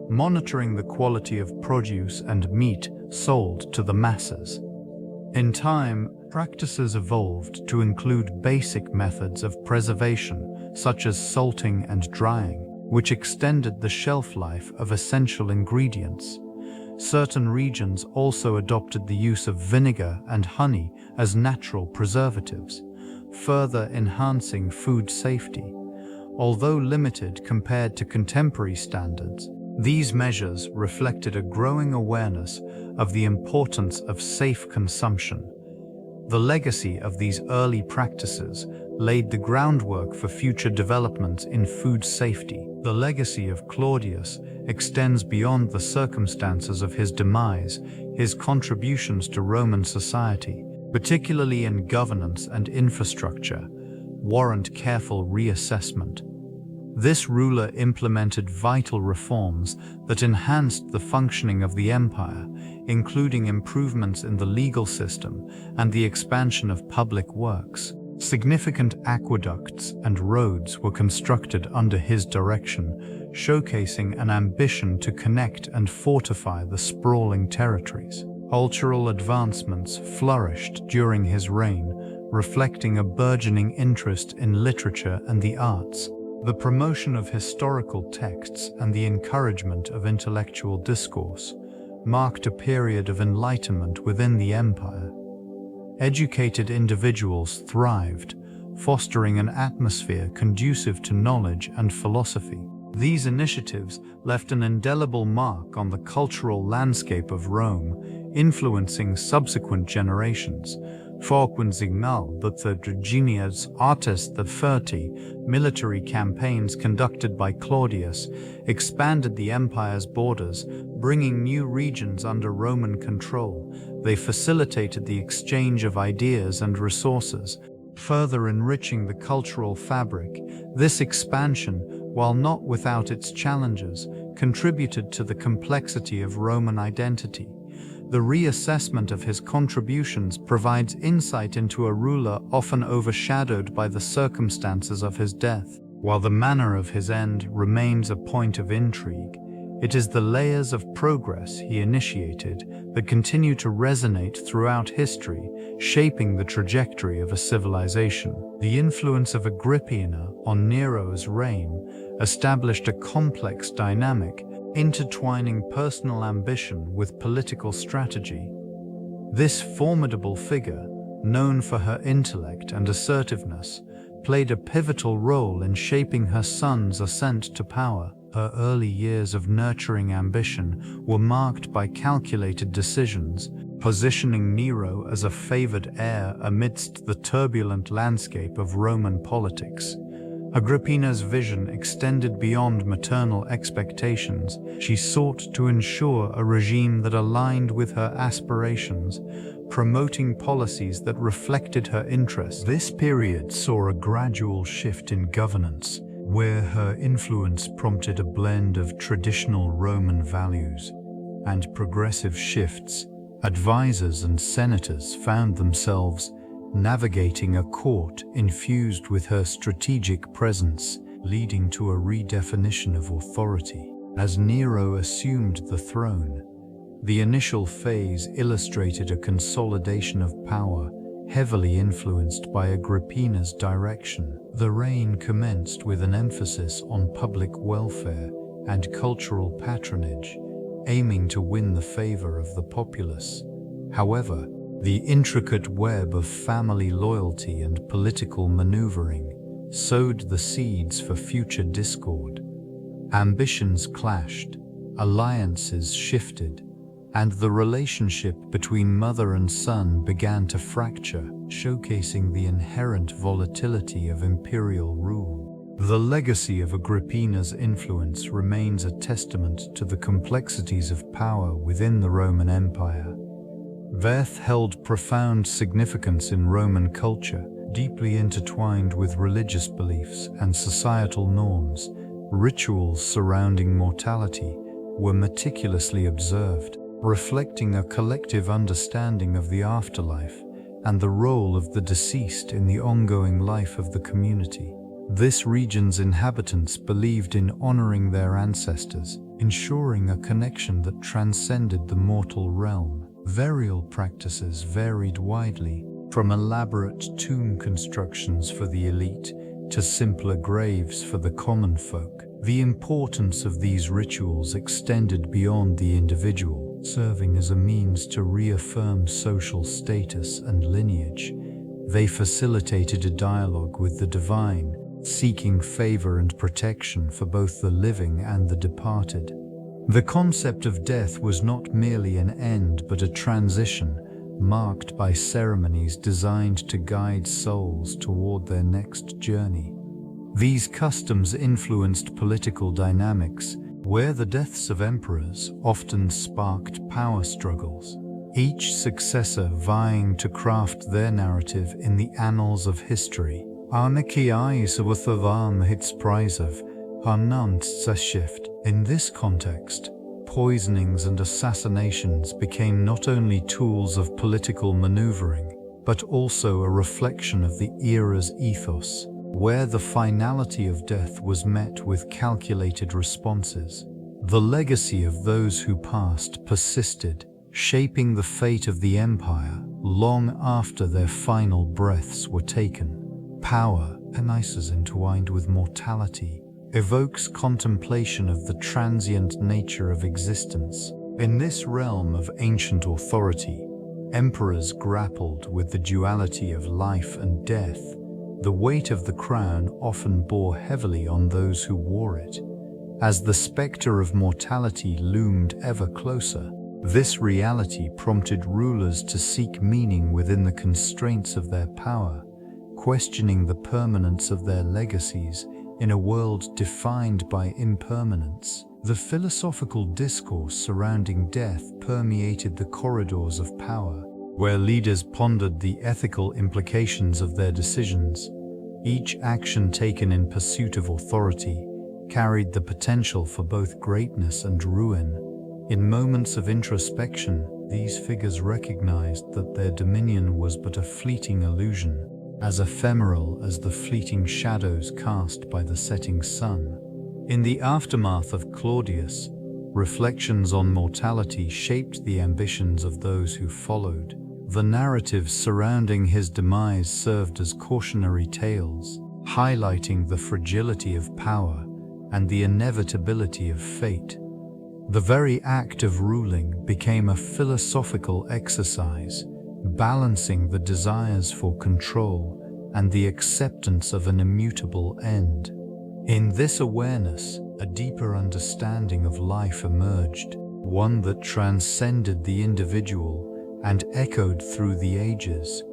monitoring the quality of produce and meat sold to the masses. In time, practices evolved to include basic methods of preservation, such as salting and drying, which extended the shelf life of essential ingredients. Certain regions also adopted the use of vinegar and honey as natural preservatives, further enhancing food safety. Although limited compared to contemporary standards, these measures reflected a growing awareness of the importance of safe consumption. The legacy of these early practices laid the groundwork for future developments in food safety. The legacy of Claudius extends beyond the circumstances of his demise. His contributions to Roman society, particularly in governance and infrastructure, warrant careful reassessment. This ruler implemented vital reforms that enhanced the functioning of the empire, including improvements in the legal system and the expansion of public works. Significant aqueducts and roads were constructed under his direction, showcasing an ambition to connect and fortify the sprawling territories. Cultural advancements flourished during his reign, reflecting a burgeoning interest in literature and the arts.
The promotion of historical texts and the encouragement of intellectual discourse marked a period of enlightenment within the empire. Educated individuals thrived, fostering an atmosphere conducive to knowledge and philosophy. These initiatives left an indelible mark on the cultural landscape of Rome, influencing subsequent generations. Vorquensignal that the Genius Artis XXX military campaigns conducted by Claudius expanded the empire's borders, bringing new regions under Roman control. They facilitated the exchange of ideas and resources, further enriching the cultural fabric. This expansion, while not without its challenges, contributed to the complexity of Roman identity. The reassessment of his contributions provides insight into a ruler often overshadowed by the circumstances of his death. While the manner of his end remains a point of intrigue, it is the layers of progress he initiated that continue to resonate throughout history, shaping the trajectory of a civilization. The influence of Agrippina on Nero's reign established a complex dynamic, intertwining personal ambition with political strategy. This formidable figure, known for her intellect and assertiveness, played a pivotal role in shaping her son's ascent to power. Her early years of nurturing ambition were marked by calculated decisions, positioning Nero as a favored heir amidst the turbulent landscape of Roman politics. Agrippina's vision extended beyond maternal expectations. She sought to ensure a regime that aligned with her aspirations, promoting policies that reflected her interests. This period saw a gradual shift in governance, where her influence prompted a blend of traditional Roman values and progressive shifts. Advisors and senators found themselves navigating a court infused with her strategic presence, leading to a redefinition of authority. As Nero assumed the throne, the initial phase illustrated a consolidation of power, heavily influenced by Agrippina's direction. The reign commenced with an emphasis on public welfare and cultural patronage, aiming to win the favor of the populace. However, the intricate web of family loyalty and political maneuvering sowed the seeds for future discord. Ambitions clashed, alliances shifted, and the relationship between mother and son began to fracture, showcasing the inherent volatility of imperial rule. The legacy of Agrippina's influence remains a testament to the complexities of power within the Roman Empire. Veth held profound significance in Roman culture, deeply intertwined with religious beliefs and societal norms. Rituals surrounding mortality were meticulously observed, reflecting a collective understanding of the afterlife and the role of the deceased in the ongoing life of the community. This region's inhabitants believed in honoring their ancestors, ensuring a connection that transcended the mortal realm. Burial practices varied widely, from elaborate tomb constructions for the elite to simpler graves for the common folk. The importance of these rituals extended beyond the individual, serving as a means to reaffirm social status and lineage. They facilitated a dialogue with the divine, seeking favor and protection for both the living and the departed. The concept of death was not merely an end but a transition, marked by ceremonies designed to guide souls toward their next journey. These customs influenced political dynamics, where the deaths of emperors often sparked power struggles, each successor vying to craft their narrative in the annals of history. In this context, poisonings and assassinations became not only tools of political maneuvering, but also a reflection of the era's ethos, where the finality of death was met with calculated responses. The legacy of those who passed persisted, shaping the fate of the empire long after their final breaths were taken. Power,
Penises entwined with mortality, evokes contemplation of the transient nature of existence. In this realm of ancient authority, emperors grappled with the duality of life and death. The weight of the crown often bore heavily on those who wore it. As the specter of mortality loomed ever closer, this reality prompted rulers to seek meaning within the constraints of their power, questioning the permanence of their legacies in a world defined by impermanence. The philosophical discourse surrounding death permeated the corridors of power, where leaders pondered the ethical implications of their decisions. Each action taken in pursuit of authority carried the potential for both greatness and ruin. In moments of introspection, these figures recognized that their dominion was but a fleeting illusion, as ephemeral as the fleeting shadows cast by the setting sun. In the aftermath of Claudius, reflections on mortality shaped the ambitions of those who followed. The narratives surrounding his demise served as cautionary tales, highlighting the fragility of power and the inevitability of fate. The very act of ruling became a philosophical exercise, balancing the desires for control and the acceptance of an immutable end. In this awareness, a deeper understanding of life emerged, one that transcended the individual and echoed through the ages,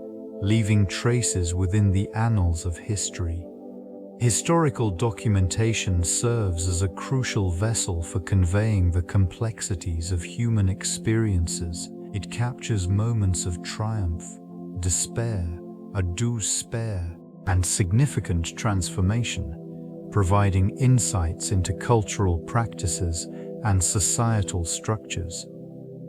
leaving traces within the annals of history. Historical documentation serves as a crucial vessel for conveying the complexities of human experiences. It captures moments of triumph, despair, despair, and significant transformation, providing insights into cultural practices and societal structures.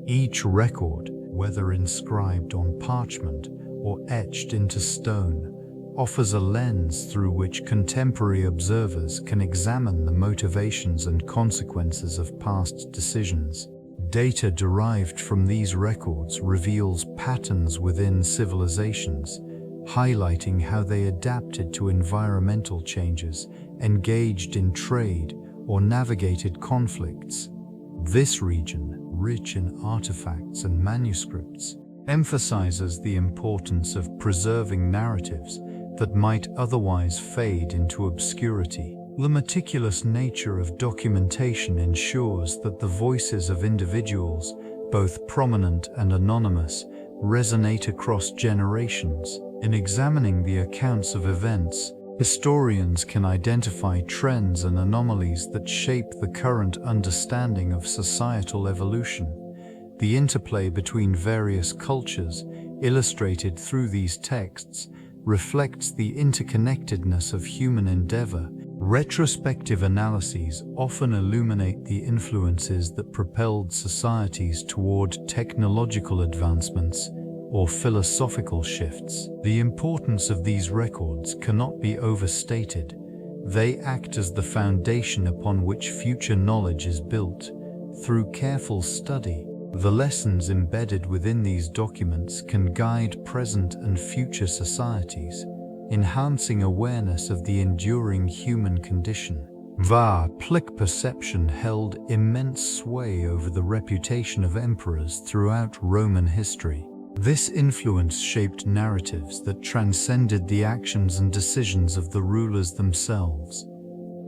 Each record, whether inscribed on parchment or etched into stone, offers a lens through which contemporary observers can examine the motivations and consequences of past decisions. Data derived from these records reveals patterns within civilizations, highlighting how they adapted to environmental changes, engaged in trade, or navigated conflicts. This region, rich in artifacts and manuscripts, emphasizes the importance of preserving narratives that might otherwise fade into obscurity. The meticulous nature of documentation ensures that the voices of individuals, both prominent and anonymous, resonate across generations. In examining the accounts of events, historians can identify trends and anomalies that shape the current understanding of societal evolution. The interplay between various cultures, illustrated through these texts, reflects the interconnectedness of human endeavor. Retrospective analyses often illuminate the influences that propelled societies toward technological advancements or philosophical shifts. The importance of these records cannot be overstated. They act as the foundation upon which future knowledge is built. Through careful study, the lessons embedded within these documents can guide present and future societies, enhancing awareness of the enduring human condition. Public perception held immense sway over the reputation of emperors throughout Roman history. This influence shaped narratives that transcended the actions and decisions of the rulers themselves.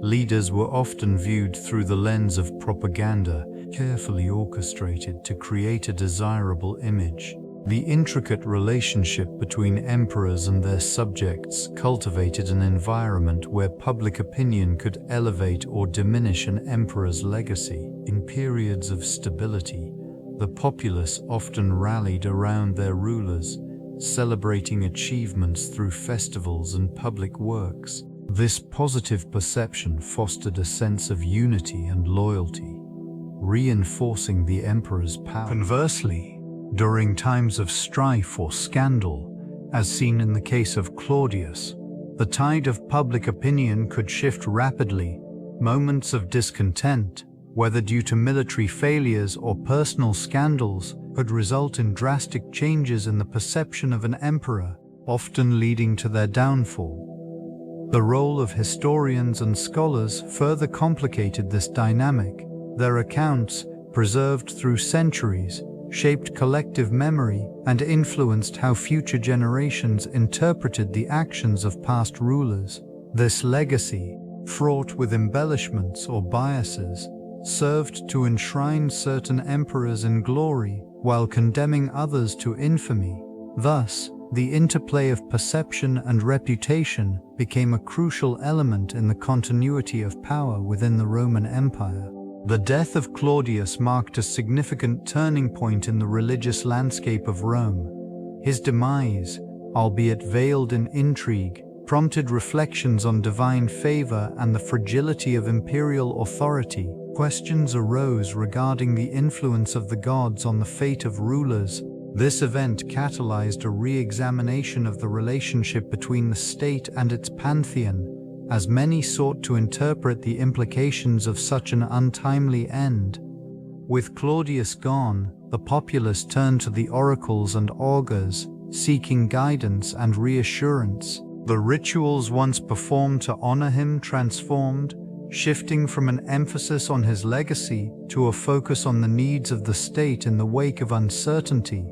Leaders were often viewed through the lens of propaganda, carefully orchestrated to create a desirable image. The intricate relationship between emperors and their subjects cultivated an environment where public opinion could elevate or diminish an emperor's legacy. In periods of stability, the populace often rallied around their rulers, celebrating achievements through festivals and public works. This positive perception fostered a sense of unity and loyalty, reinforcing the emperor's power. Conversely, during times of strife or scandal, as seen in the case of Claudius, the tide of public opinion could shift rapidly. Moments of discontent, whether due to military failures or personal scandals, could result in drastic changes in the perception of an emperor, often leading to their downfall. The role of historians and scholars further complicated this dynamic. Their accounts, preserved through centuries, shaped collective memory and influenced how future generations interpreted the actions of past rulers. This legacy, fraught with embellishments or biases, served to enshrine certain emperors in glory while condemning others to infamy. Thus, the interplay of perception and reputation became a crucial element in the continuity of power within the Roman Empire. The death of Claudius marked a significant turning point in the religious landscape of Rome. His demise, albeit veiled in intrigue, prompted reflections on divine favor and the fragility of imperial authority. Questions arose regarding the influence of the gods on the fate of rulers. This event catalyzed a re-examination of the relationship between the state and its pantheon, as many sought to interpret the implications of such an untimely end. With Claudius gone, the populace turned to the oracles and augurs, seeking guidance and reassurance. The rituals once performed to honor him transformed, shifting from an emphasis on his legacy to a focus on the needs of the state in the wake of uncertainty.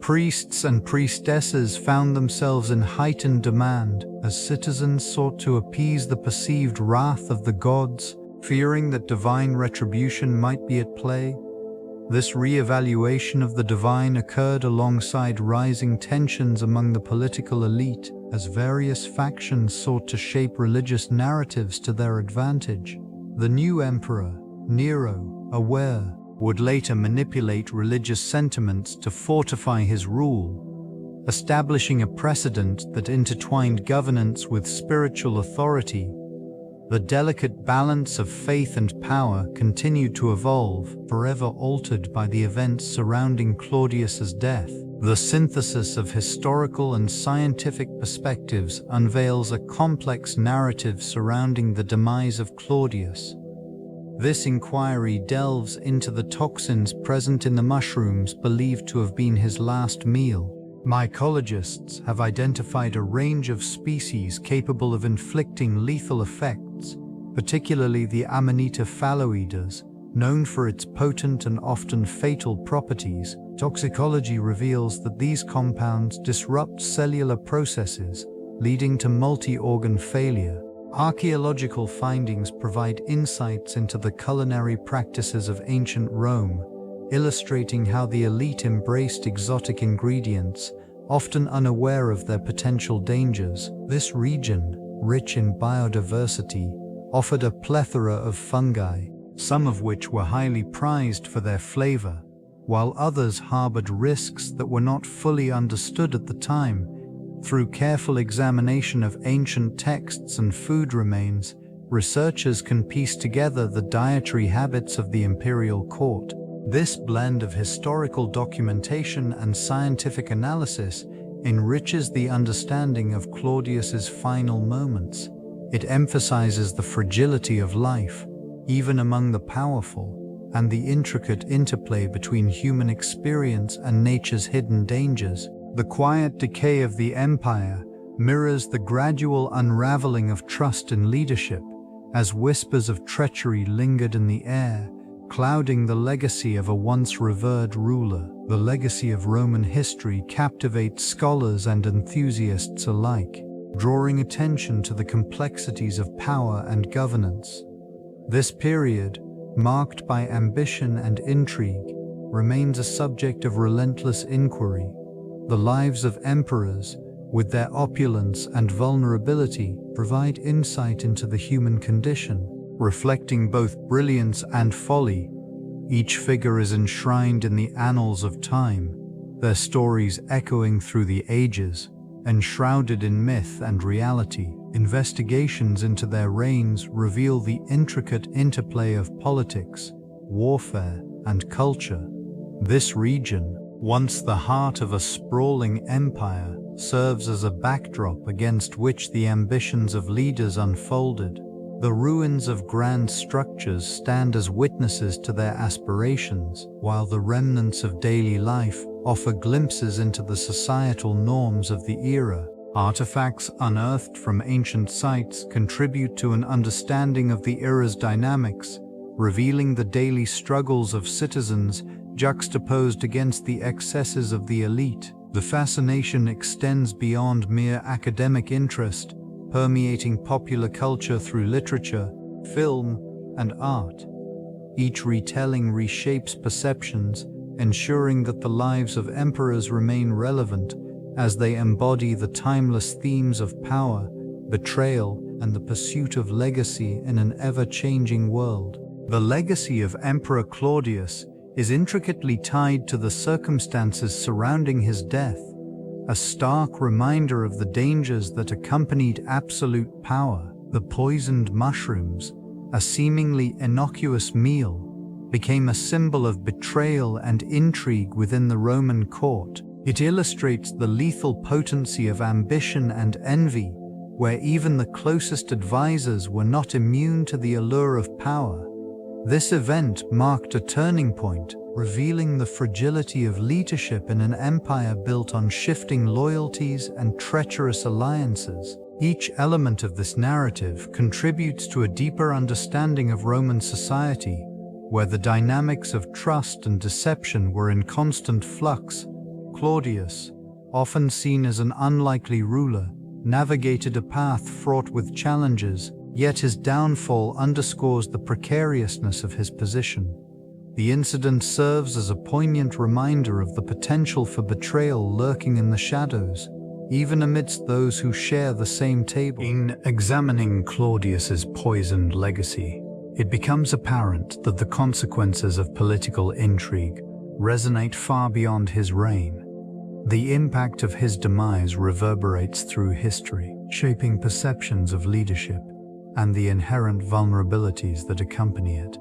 Priests and priestesses found themselves in heightened demand as citizens sought to appease the perceived wrath of the gods, fearing that divine retribution might be at play. This re-evaluation of the divine occurred alongside rising tensions among the political elite as various factions sought to shape religious narratives to their advantage. The new emperor, Nero, aware, would later manipulate religious sentiments to fortify his rule, establishing a precedent that intertwined governance with spiritual authority. The delicate balance of faith and power continued to evolve, forever altered by the events surrounding Claudius's death. The synthesis of historical and scientific perspectives unveils a complex narrative surrounding the demise of Claudius. This inquiry delves into the toxins present in the mushrooms believed to have been his last meal. Mycologists have identified a range of species capable of inflicting lethal effects, particularly the Amanita phalloides, known for its potent and often fatal properties. Toxicology reveals that these compounds disrupt cellular processes, leading to multi-organ failure. Archaeological findings provide insights into the culinary practices of ancient Rome, illustrating how the elite embraced exotic ingredients, often unaware of their potential dangers. This region, rich in biodiversity, offered a plethora of fungi, some of which were highly prized for their flavor, while others harbored risks that were not fully understood at the time. Through careful examination of ancient texts and food remains, researchers can piece together the dietary habits of the imperial court. This blend of historical documentation and scientific analysis enriches the understanding of Claudius's final moments. It emphasizes the fragility of life, even among the powerful, and the intricate interplay between human experience and nature's hidden dangers. The quiet decay of the empire mirrors the gradual unraveling of trust in leadership, as whispers of treachery lingered in the air, clouding the legacy of a once revered ruler. The legacy of Roman history captivates scholars and enthusiasts alike, drawing attention to the complexities of power and governance. This period, marked by ambition and intrigue, remains a subject of relentless inquiry. The lives of emperors, with their opulence and vulnerability, provide insight into the human condition, reflecting both brilliance and folly. Each figure is enshrined in the annals of time, their stories echoing through the ages, enshrouded in myth and reality. Investigations into their reigns reveal the intricate interplay of politics, warfare, and culture. This region, once the heart of a sprawling empire, serves as a backdrop against which the ambitions of leaders unfolded. The ruins of grand structures stand as witnesses to their aspirations, while the remnants of daily life offer glimpses into the societal norms of the era. Artifacts unearthed from ancient sites contribute to an understanding of the era's dynamics, revealing the daily struggles of citizens juxtaposed against the excesses of the elite. The fascination extends beyond mere academic interest, permeating popular culture through literature, film, and art. Each retelling reshapes perceptions, ensuring that the lives of emperors remain relevant as they embody the timeless themes of power, betrayal, and the pursuit of legacy in an ever-changing world. The legacy of Emperor Claudius is intricately tied to the circumstances surrounding his death, a stark reminder of the dangers that accompanied absolute power. The poisoned mushrooms, a seemingly innocuous meal, became a symbol of betrayal and intrigue within the Roman court. It illustrates the lethal potency of ambition and envy, where even the closest advisors were not immune to the allure of power. This event marked a turning point, revealing the fragility of leadership in an empire built on shifting loyalties and treacherous alliances. Each element of this narrative contributes to a deeper understanding of Roman society, where the dynamics of trust and deception were in constant flux. Claudius, often seen as an unlikely ruler, navigated a path fraught with challenges, yet his downfall underscores the precariousness of his position. The incident serves as a poignant reminder of the potential for betrayal lurking in the shadows, even amidst those who share the same table. In examining Claudius's poisoned legacy, it becomes apparent that the consequences of political intrigue resonate far beyond his reign. The impact of his demise reverberates through history, shaping perceptions of leadership and the inherent vulnerabilities that accompany it.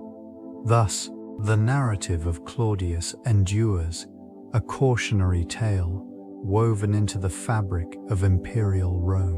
Thus, the narrative of Claudius endures, a cautionary tale woven into the fabric of imperial Rome.